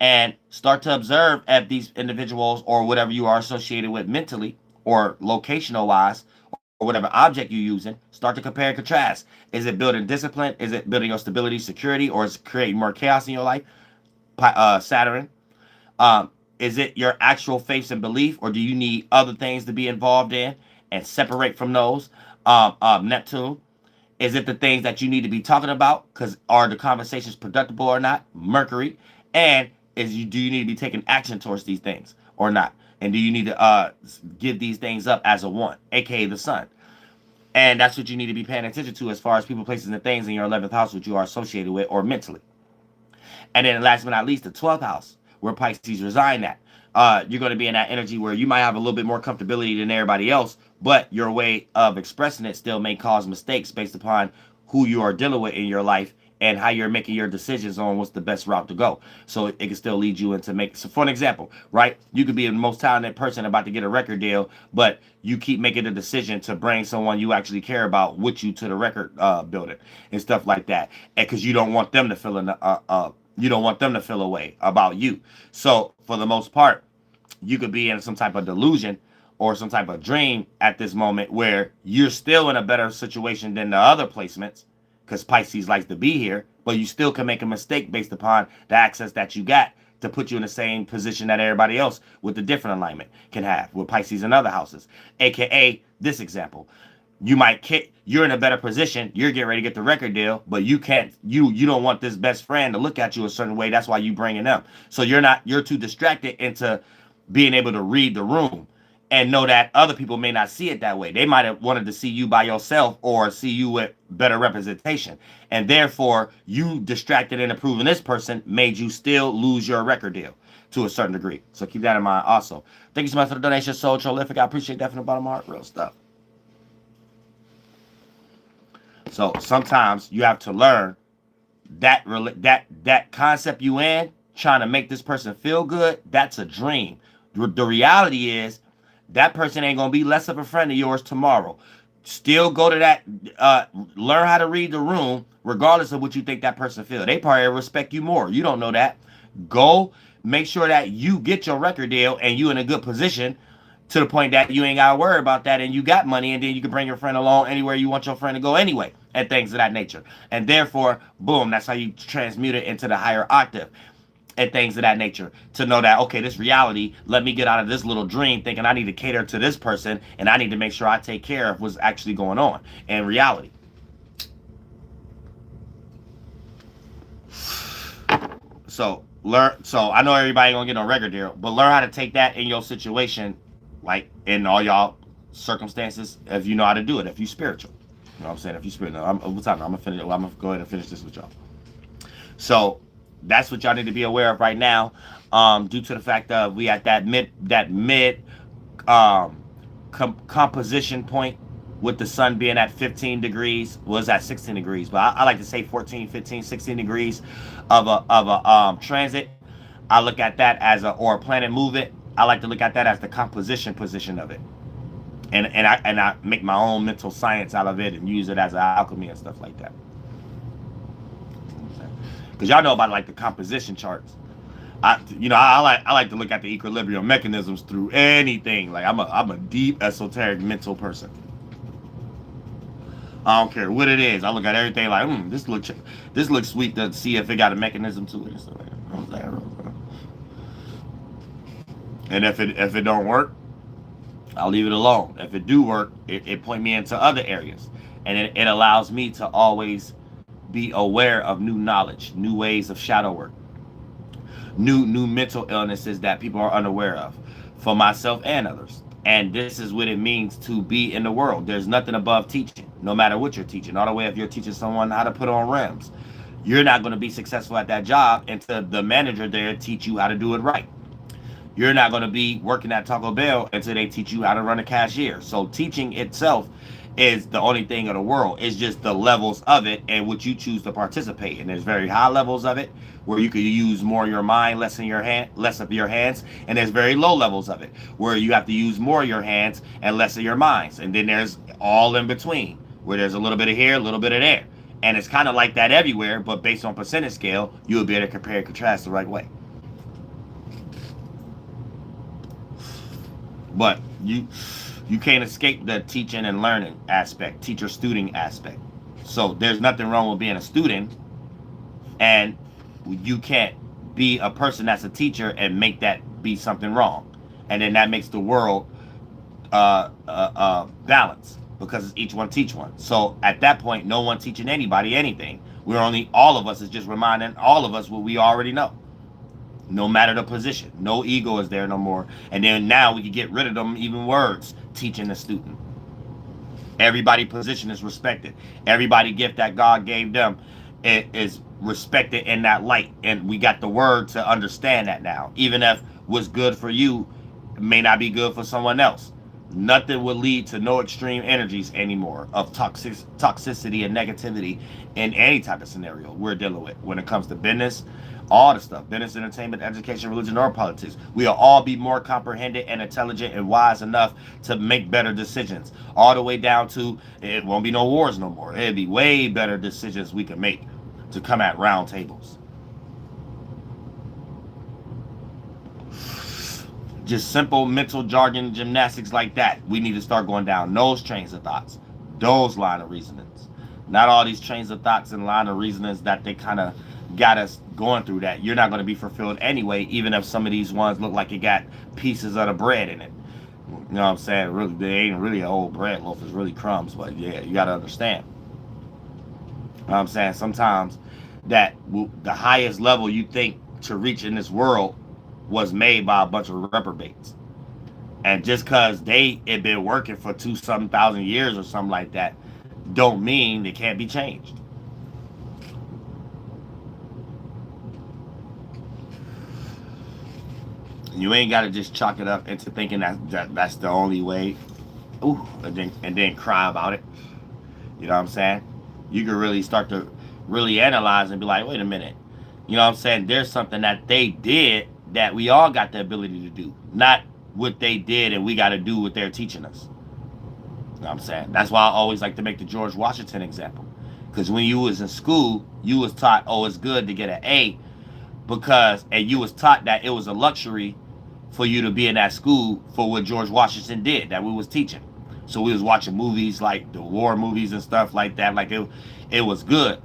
and start to observe if these individuals or whatever you are associated with mentally or locational-wise or whatever object you're using, start to compare and contrast. Is it building discipline? Is it building your stability, security, or is it creating more chaos in your life? Saturn. Is it your actual faith and belief, or do you need other things to be involved in and separate from those? Neptune. Is it the things that you need to be talking about? Because are the conversations productive or not? Mercury. And do you need to be taking action towards these things or not? And do you need to give these things up as a one, aka the sun? And that's what you need to be paying attention to as far as people, places, and things in your 11th house which you are associated with or mentally. And then last but not least, the 12th house, where Pisces reside at. You're going to be in that energy where you might have a little bit more comfortability than everybody else, but your way of expressing it still may cause mistakes based upon who you are dealing with in your life and how you're making your decisions on what's the best route to go. So it can still lead you into so for an example, right? You could be the most talented person about to get a record deal, but you keep making a decision to bring someone you actually care about with you to the record building and stuff like that. And because you don't want them to feel you don't want them to feel a way about you. So for the most part, you could be in some type of delusion or some type of dream at this moment where you're still in a better situation than the other placements, because Pisces likes to be here, but you still can make a mistake based upon the access that you got to put you in the same position that everybody else with the different alignment can have with Pisces and other houses. AKA this example. You're in a better position. You're getting ready to get the record deal, but you don't want this best friend to look at you a certain way. That's why you bringing them. So you're too distracted into being able to read the room and know that other people may not see it that way. They might have wanted to see you by yourself or see you with better representation. And therefore, you distracted in approving this person made you still lose your record deal to a certain degree. So keep that in mind also. Thank you so much for the donation, Soul Trollific. I appreciate that from the bottom of my heart. Real stuff. So sometimes you have to learn that concept you in, trying to make this person feel good, that's a dream. The reality is that person ain't going to be less of a friend of yours tomorrow. Still go to that, learn how to read the room, regardless of what you think that person feels. They probably respect you more. You don't know that. Go make sure that you get your record deal and you in a good position to the point that you ain't got to worry about that and you got money, and then you can bring your friend along anywhere you want your friend to go anyway, and things of that nature. And therefore, boom, that's how you transmute it into the higher octave and things of that nature, to know that, okay, this reality, let me get out of this little dream thinking I need to cater to this person and I need to make sure I take care of what's actually going on in reality. So I know everybody gonna get on record deal, but learn how to take that in your situation, like in all y'all circumstances, if you know how to do it, if you spiritual. You know what I'm saying? If you spiritual. I'm gonna go ahead and finish this with y'all. So that's what y'all need to be aware of right now, due to the fact that we at that mid composition point, with the sun being at 15 degrees, was at 16 degrees, but I like to say 14, 15, 16 degrees of a transit. I look at that as or a planet movement. I like to look at that as the composition position of it, and I make my own mental science out of it and use it as an alchemy and stuff like that. Because y'all know about like the composition charts. I like to look at the equilibrium mechanisms through anything. Like I'm a deep esoteric mental person. I don't care what it is. I look at everything like, this looks sweet to see if it got a mechanism to it. And if it don't work, I'll leave it alone. If it do work, it point me into other areas, and it allows me to always be aware of new knowledge, new ways of shadow work, new mental illnesses that people are unaware of, for myself and others. And this is what it means to be in the world. There's nothing above teaching, no matter what you're teaching. All the way if you're teaching someone how to put on rims, you're not going to be successful at that job until the manager there teach you how to do it right. You're not going to be working at Taco Bell until they teach you how to run a cashier. So teaching itself is the only thing in the world. It's just the levels of it and what you choose to participate in. There's very high levels of it where you can use more of your mind, less of your hands, and there's very low levels of it where you have to use more of your hands and less of your minds. And then there's all in between where there's a little bit of here, a little bit of there. And it's kind of like that everywhere, but based on percentage scale, you'll be able to compare and contrast the right way. But you can't escape the teaching and learning aspect, teacher-student aspect. So there's nothing wrong with being a student, and you can't be a person that's a teacher and make that be something wrong. And then that makes the world balance, because each one teach one. So at that point, no one teaching anybody anything. All of us is just reminding all of us what we already know. No matter the position, no ego is there no more. And then now we can get rid of them even words, teaching the student. Everybody position is respected. Everybody gift that God gave them is respected in that light. And we got the word to understand that now. Even if what's good for you may not be good for someone else. Nothing will lead to no extreme energies anymore of toxicity and negativity in any type of scenario we're dealing with. When it comes to business, all the stuff, business, entertainment, education, religion, or politics, we'll all be more comprehended and intelligent and wise enough to make better decisions. All the way down to, it won't be no wars no more. It'll be way better decisions we can make to come at round tables. Just simple mental jargon gymnastics like that. We need to start going down those trains of thoughts, those line of reasonings. Not all these trains of thoughts and line of reasonings that they kind of got us going through that. You're not going to be fulfilled anyway, even if some of these ones look like it got pieces of the bread in it. You know what I'm saying? Really, they ain't really a whole bread loaf. It's really crumbs. But yeah, you got to understand. You know what I'm saying? Sometimes that the highest level you think to reach in this world was made by a bunch of reprobates. And just because they had been working for 2-something thousand years or something like that, don't mean it can't be changed. You ain't got to just chalk it up into thinking that's the only way. Ooh, and then cry about it. You know what I'm saying? You can really start to really analyze and be like, wait a minute. You know what I'm saying? There's something that they did that we all got the ability to do. Not what they did and we got to do what they're teaching us. You know what I'm saying? That's why I always like to make the George Washington example. Because when you was in school, you was taught, oh, it's good to get an A. And you was taught that it was a luxury for you to be in that school for what George Washington did, that we was teaching. So we was watching movies like the war movies and stuff like that. Like it was good.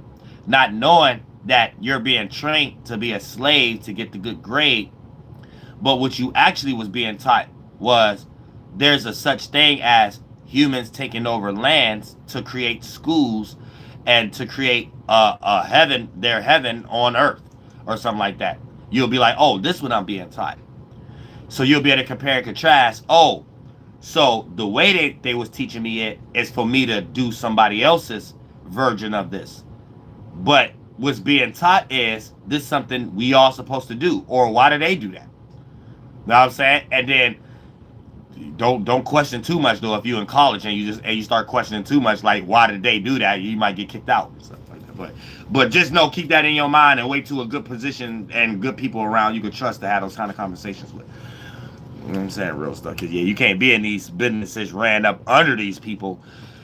Not knowing that you're being trained to be a slave to get the good grade. But what you actually was being taught was there's a such thing as humans taking over lands to create schools and to create a heaven, their heaven on earth or something like that. You'll be like, oh, this is what I'm being taught. So you'll be able to compare and contrast. Oh, so the way they was teaching me it is for me to do somebody else's version of this. But what's being taught is this is something we all supposed to do. Or why do they do that? Know what I'm saying? And then don't question too much though. If you're in college and you start questioning too much, like why did they do that? You might get kicked out or something like that. But just know, keep that in your mind and wait to a good position and good people around you can trust to have those kind of conversations with. You know what I'm saying? Real stuff. Because, yeah, you can't be in these businesses ran up under these people,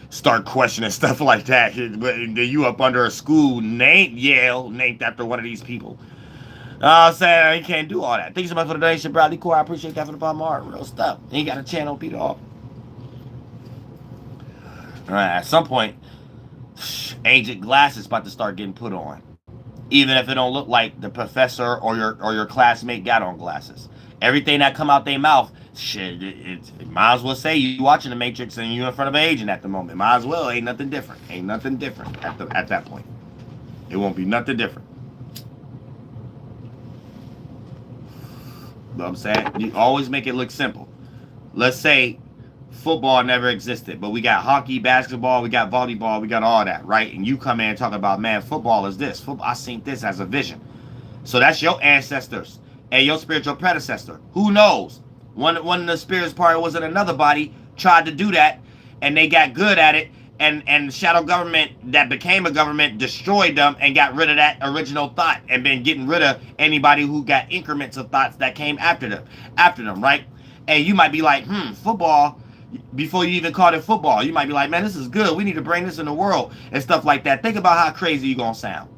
start questioning stuff like that. But you up under a school named Yale, named after one of these people. I'm saying? You can't do all that. Thank you so much for the donation, Bradley Core. I appreciate that from the bottom of my heart. Real stuff. Ain't got a channel, Peter off. All right, at some point, ancient glasses about to start getting put on. Even if it don't look like the professor or your classmate got on glasses. Everything that come out their mouth, shit, it might as well say you watching the Matrix and you in front of an agent at the moment. Might as well. Ain't nothing different. Ain't nothing different at that point. It won't be nothing different. You know what I'm saying? You always make it look simple. Let's say football never existed, but we got hockey, basketball, we got volleyball, we got all that, right? And you come in and talk about, man, football is this. Football, I seen this as a vision. So that's your ancestors and your spiritual predecessor. Who knows? One of the spirits part was in another body, tried to do that, and they got good at it, and the shadow government that became a government destroyed them and got rid of that original thought and been getting rid of anybody who got increments of thoughts that came after them, right? And you might be like, football, before you even called it football, you might be like, man, this is good. We need to bring this in the world and stuff like that. Think about how crazy you're going to sound.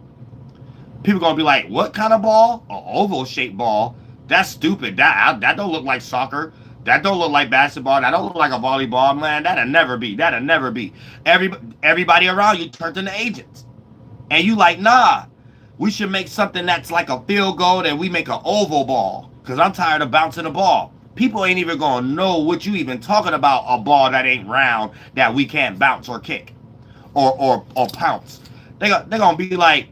People going to be like, what kind of ball? An oval-shaped ball. That's stupid. That don't look like soccer. That don't look like basketball. That don't look like a volleyball. Man, that'll never be. That'll never be. Everybody around you turns into agents. And you like, nah, we should make something that's like a field goal and we make an oval ball. Because I'm tired of bouncing the ball. People ain't even going to know what you even talking about, a ball that ain't round that we can't bounce or kick or pounce. They're going to be like,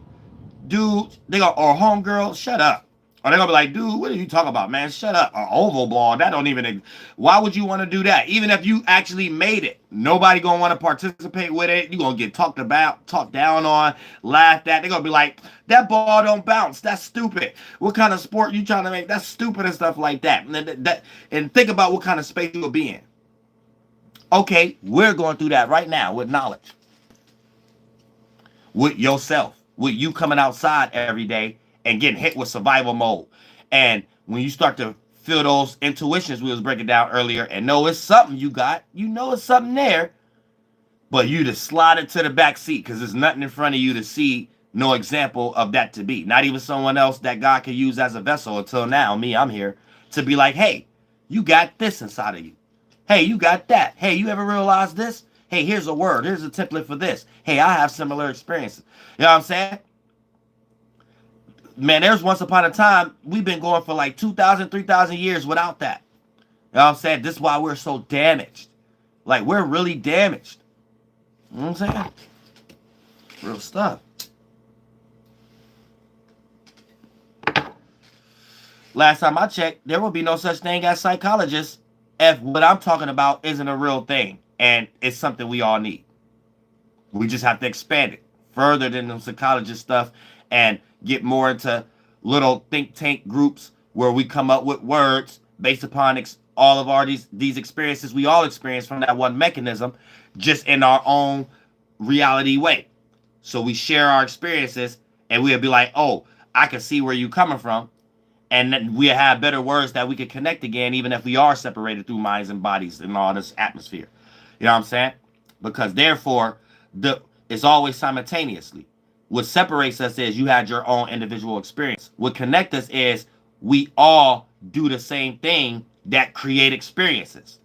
dude, or homegirl, shut up. Or they're going to be like, dude, what are you talking about, man? Shut up. An oval ball, that don't even, why would you want to do that? Even if you actually made it, nobody going to want to participate with it. You're going to get talked about, talked down on, laughed at. They're going to be like, that ball don't bounce. That's stupid. What kind of sport you trying to make? That's stupid and stuff like that. And think about what kind of space you'll be in. Okay, we're going through that right now with knowledge. With yourself. With you coming outside every day and getting hit with survival mode. And when you start to feel those intuitions we was breaking down earlier and know it's something you got, you know it's something there, but you just slide it to the back seat because there's nothing in front of you to see, no example of that to be. Not even someone else that God can use as a vessel until now. Me, I'm here to be like, hey, You got this inside of you. Hey, you got that. Hey, you ever realized this? Hey, here's a word. Here's a template for this. Hey, I have similar experiences. You know what I'm saying? Man, there's once upon a time, we've been going for like 2,000, 3,000 years without that. You know what I'm saying? This is why we're so damaged. Like, we're really damaged. You know what I'm saying? Real stuff. Last time I checked, there will be no such thing as psychologists if what I'm talking about isn't a real thing. And it's something we all need. We just have to expand it further than the psychologist stuff and get more into little think tank groups where we come up with words based upon all of these experiences we all experience from that one mechanism, just in our own reality way. So we share our experiences and we'll be like, oh, I can see where you're coming from. And then we have better words that we could connect again, even if we are separated through minds and bodies and all this atmosphere. You know what I'm saying? Because therefore, it's always simultaneously. What separates us is you had your own individual experience. What connects us is we all do the same thing that create experiences.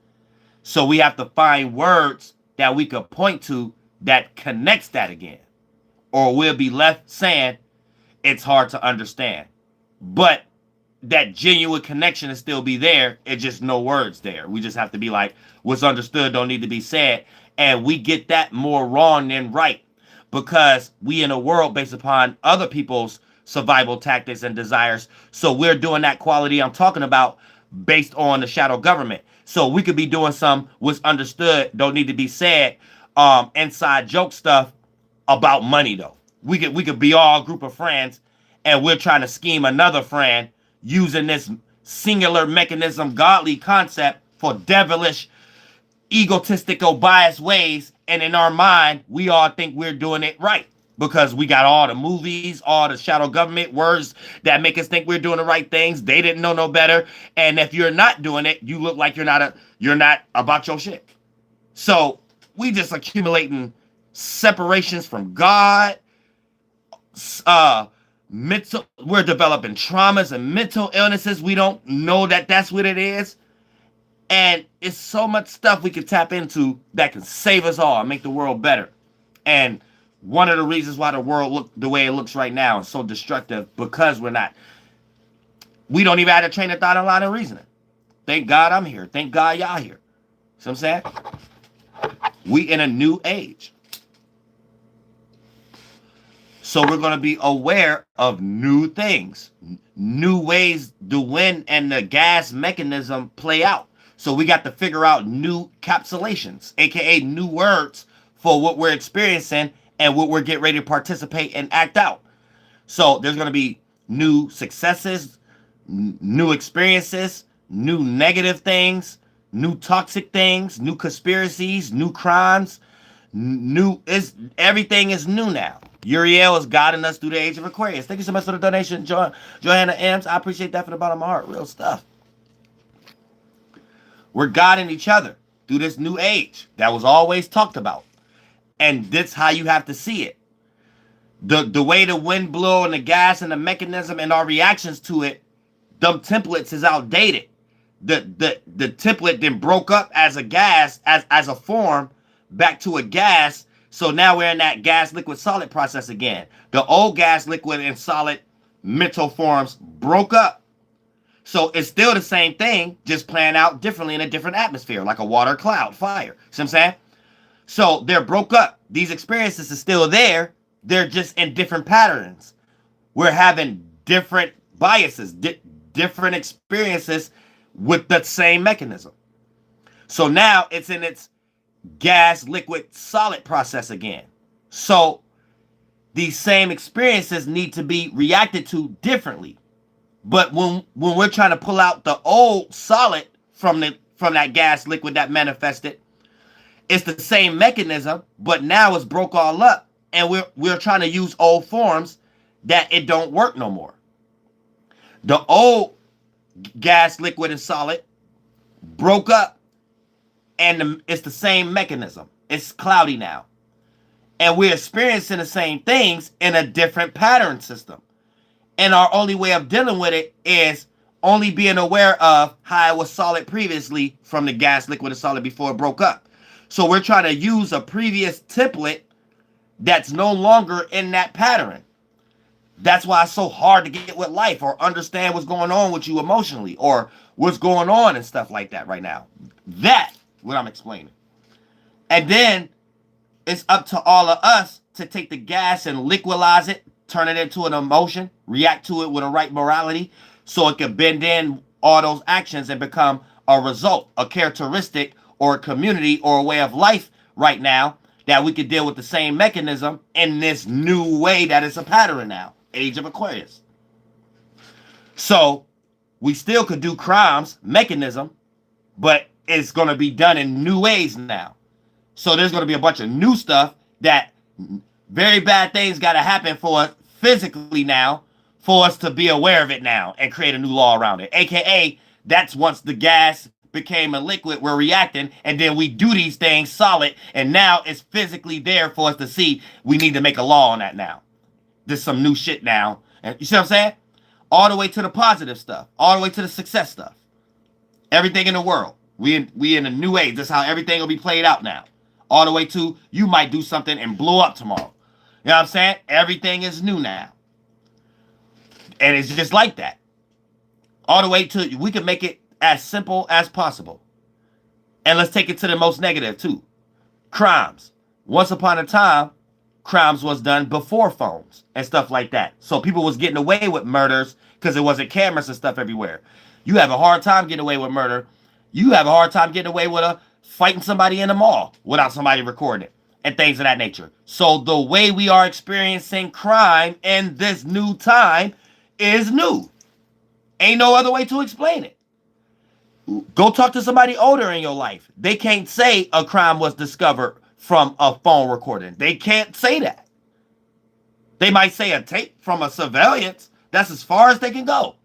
So we have to find words that we could point to that connects that again. Or we'll be left saying it's hard to understand. But that genuine connection will still be there. It's just no words there. We just have to be like, what's understood don't need to be said. And we get that more wrong than right. Because we in a world based upon other people's survival tactics and desires. So we're doing that quality I'm talking about based on the shadow government. So we could be doing some what's understood don't need to be said inside joke stuff about money though. We could be all a group of friends and we're trying to scheme another friend using this singular mechanism godly concept for devilish, egotistical, biased ways. And in our mind, we all think we're doing it right because we got all the movies, all the shadow government words that make us think we're doing the right things. They didn't know no better. And if you're not doing it, you look like you're not about your shit. So we just accumulating separations from God. We're developing traumas and mental illnesses. We don't know that that's what it is. And it's so much stuff we can tap into that can save us all and make the world better. And one of the reasons why the world look the way it looks right now is so destructive because we don't even have to train a thought and line of reasoning. Thank God I'm here. Thank God y'all here. See what I'm saying? We in a new age. So we're going to be aware of new things, new ways the wind and the gas mechanism play out. So we got to figure out new capsulations, aka new words for what we're experiencing and what we're getting ready to participate and act out. So there's going to be new successes, new experiences, new negative things, new toxic things, new conspiracies, new crimes, everything is new now. Uriel is guiding us through the age of Aquarius. Thank you so much for the donation, Johanna M's. I appreciate that from the bottom of my heart. Real stuff. We're guiding each other through this new age that was always talked about. And that's how you have to see it. The way the wind blew and the gas and the mechanism and our reactions to it, them templates is outdated. The template then broke up as a gas, as a form, back to a gas. So now we're in that gas, liquid, solid process again. The old gas, liquid, and solid mental forms broke up. So it's still the same thing, just playing out differently in a different atmosphere, like a water, cloud, fire. See what I'm saying? So they're broke up. These experiences are still there. They're just in different patterns. We're having different biases, different experiences with the same mechanism. So now it's in its gas, liquid, solid process again. So these same experiences need to be reacted to differently. But when we're trying to pull out the old solid from that gas, liquid that manifested, it's the same mechanism, but now it's broke all up, and we're trying to use old forms that it don't work no more. The old gas, liquid, and solid broke up. And it's the same mechanism. It's cloudy now. And we're experiencing the same things in a different pattern system. And our only way of dealing with it is only being aware of how it was solid previously from the gas, liquid, and solid before it broke up. So we're trying to use a previous template that's no longer in that pattern. That's why it's so hard to get with life or understand what's going on with you emotionally or what's going on and stuff like that right now. That's what I'm explaining. And then it's up to all of us to take the gas and liquidize it, turn it into an emotion, react to it with a right morality, so it can bend in all those actions and become a result, a characteristic, or a community, or a way of life right now that we could deal with the same mechanism in this new way that is a pattern now, age of Aquarius. So we still could do crimes, mechanism, but it's going to be done in new ways now. So there's going to be a bunch of new stuff that very bad things got to happen for us physically now for us to be aware of it now and create a new law around it. AKA, that's once the gas became a liquid, we're reacting, and then we do these things solid, and now it's physically there for us to see. We need to make a law on that now. There's some new shit now. And you see what I'm saying? All the way to the positive stuff, all the way to the success stuff. Everything in the world. We in a new age. That's how everything will be played out now. All the way to you might do something and blow up tomorrow. You know what I'm saying? Everything is new now. And it's just like that. All the way to, we can make it as simple as possible. And let's take it to the most negative too. Crimes. Once upon a time, crimes was done before phones and stuff like that. So people was getting away with murders because there wasn't cameras and stuff everywhere. You have a hard time getting away with murder. You have a hard time getting away with fighting somebody in the mall without somebody recording it and things of that nature. So the way we are experiencing crime in this new time is new. Ain't no other way to explain it. Go talk to somebody older in your life. They can't say a crime was discovered from a phone recording. They can't say that. They might say a tape from a surveillance. That's as far as they can go.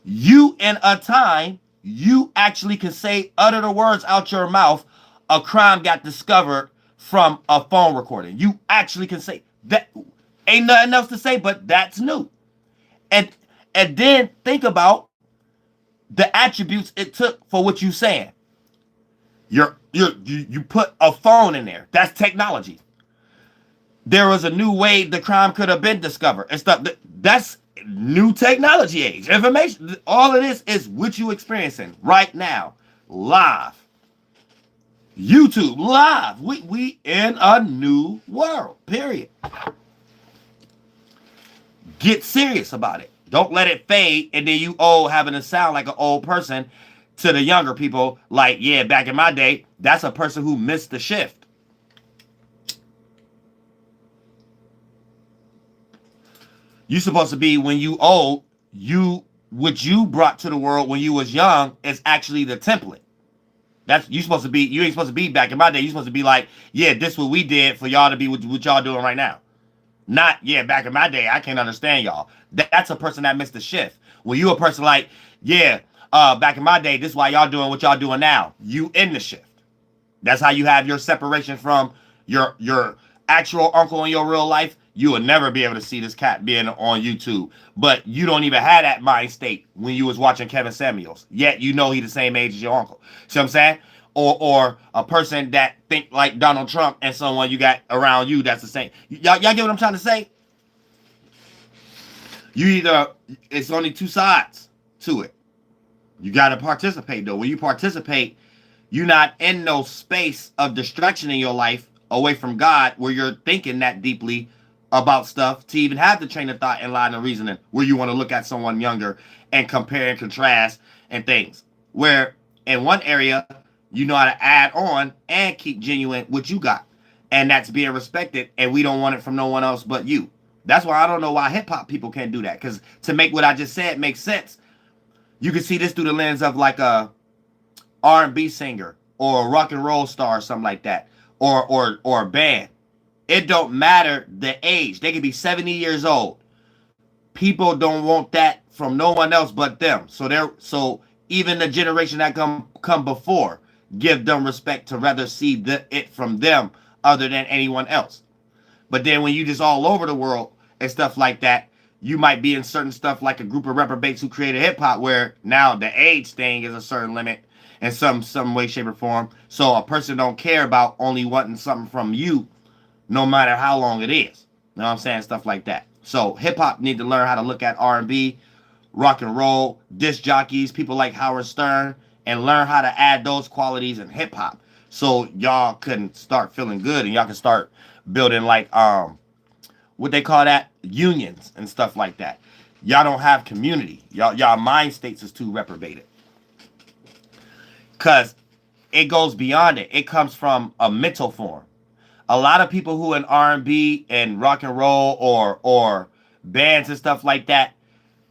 You in a time, you actually can say, utter the words out your mouth, a crime got discovered from a phone recording. You actually can say that. Ain't nothing else to say, but that's new. And then think about the attributes it took for what you're saying. You put a phone in there. That's technology. There was a new way the crime could have been discovered and stuff. That's new technology age. Information. All of this is what you experiencing right now. Live. YouTube. Live. We in a new world. Period. Get serious about it. Don't let it fade and then you having to sound like an old person to the younger people. Like, yeah, back in my day, that's a person who missed the shift. You supposed to be, when you old, what you brought to the world when you was young is actually the template. That's you supposed to be. You ain't supposed to be back in my day. You supposed to be like, yeah, this what we did for y'all to be what y'all doing right now. Not, yeah, back in my day, I can't understand y'all. That's a person that missed the shift. When you a person like, yeah, back in my day, this is why y'all doing what y'all doing now. You in the shift. That's how you have your separation from your actual uncle in your real life. You will never be able to see this cat being on YouTube. But you don't even have that mind state when you was watching Kevin Samuels. Yet you know he the same age as your uncle. See what I'm saying? Or a person that think like Donald Trump and someone you got around you that's the same. Y'all get what I'm trying to say? It's only two sides to it. You got to participate though. When you participate, you're not in no space of distraction in your life away from God where you're thinking that deeply about stuff to even have the train of thought and line of reasoning where you want to look at someone younger and compare and contrast and things. Where in one area, you know how to add on and keep genuine what you got. And that's being respected. And we don't want it from no one else but you. That's why I don't know why hip-hop people can't do that. Because to make what I just said make sense, you can see this through the lens of like a R&B singer or a rock and roll star or something like that. Or a band. It don't matter the age. They could be 70 years old. People don't want that from no one else but them. So even the generation that come before, give them respect to rather see it from them other than anyone else. But then when you just all over the world and stuff like that, you might be in certain stuff like a group of reprobates who created hip hop, where now the age thing is a certain limit in some way, shape, or form. So a person don't care about only wanting something from you, no matter how long it is. You know what I'm saying? Stuff like that. So hip hop need to learn how to look at R&B, rock and roll, disc jockeys, people like Howard Stern, and learn how to add those qualities in hip hop. So y'all can start feeling good, and y'all can start building like what they call that, unions and stuff like that. Y'all don't have community. Y'all mind states is too reprobated. Cause it goes beyond it. It comes from a mental form. A lot of people who in R&B and rock and roll or bands and stuff like that,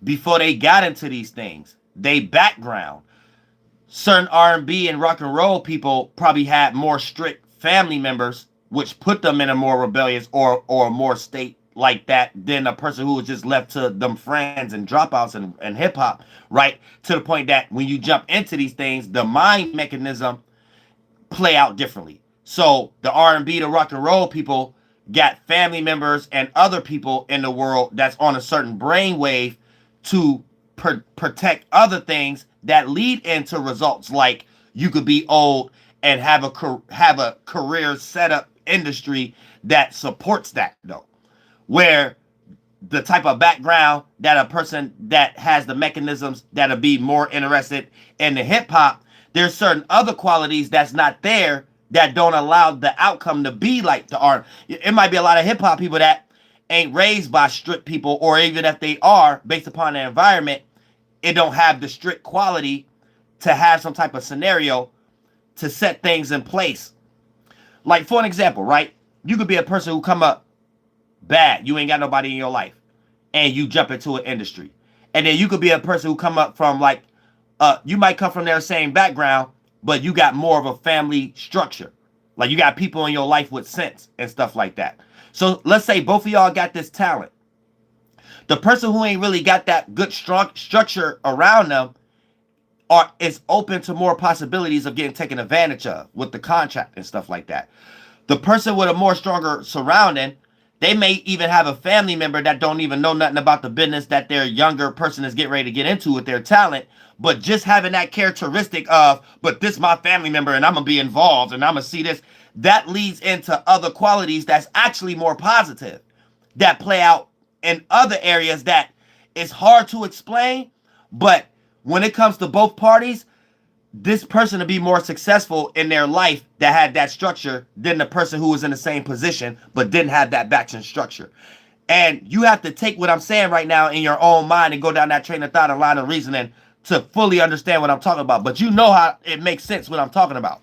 before they got into these things, they background, certain R&B and rock and roll people probably had more strict family members, which put them in a more rebellious or more state like that than a person who was just left to them friends and dropouts and hip hop, right? To the point that when you jump into these things, the mind mechanism play out differently. So the R&B, the rock and roll people got family members and other people in the world that's on a certain brainwave to protect other things that lead into results like you could be old and have a career setup industry that supports that though, where the type of background that a person that has the mechanisms that'll be more interested in the hip hop, there's certain other qualities that's not there that don't allow the outcome to be like the art. It might be a lot of hip hop people that ain't raised by strict people, or even if they are, based upon the environment, it don't have the strict quality to have some type of scenario to set things in place. Like for an example, right? You could be a person who come up bad. You ain't got nobody in your life, and you jump into an industry. And then you could be a person who come up from like, you might come from their same background, but you got more of a family structure. Like you got people in your life with sense and stuff like that. So let's say both of y'all got this talent. The person who ain't really got that good strong structure around them is open to more possibilities of getting taken advantage of with the contract and stuff like that. The person with a more stronger surrounding, they may even have a family member that don't even know nothing about the business that their younger person is getting ready to get into with their talent. But just having that characteristic of, but this my family member and I'm going to be involved and I'm going to see this, that leads into other qualities that's actually more positive that play out in other areas that is hard to explain. But when it comes to both parties, this person to be more successful in their life that had that structure than the person who was in the same position but didn't have that back and structure. And you have to take what I'm saying right now in your own mind and go down that train of thought and line of reasoning to fully understand what I'm talking about. But you know how it makes sense what I'm talking about.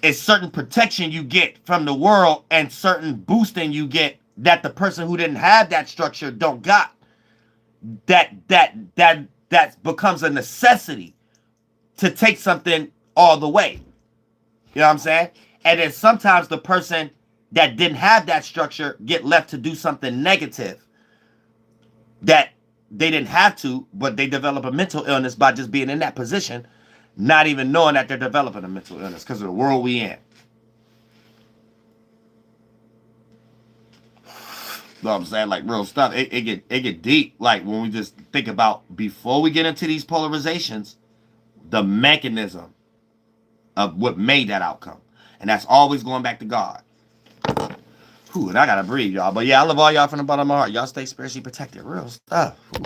It's certain protection you get from the world and certain boosting you get that the person who didn't have that structure don't got. That becomes a necessity to take something all the way. You know what I'm saying? And then sometimes the person that didn't have that structure get left to do something negative that they didn't have to, but they develop a mental illness by just being in that position, not even knowing that they're developing a mental illness because of the world we in. You know what I'm saying? Like real stuff. It get deep. Like when we just think about before we get into these polarizations, the mechanism of what made that outcome. And that's always going back to God. Whew, and I gotta breathe, y'all. But yeah, I love all y'all from the bottom of my heart. Y'all stay spiritually protected. Real stuff. Whew.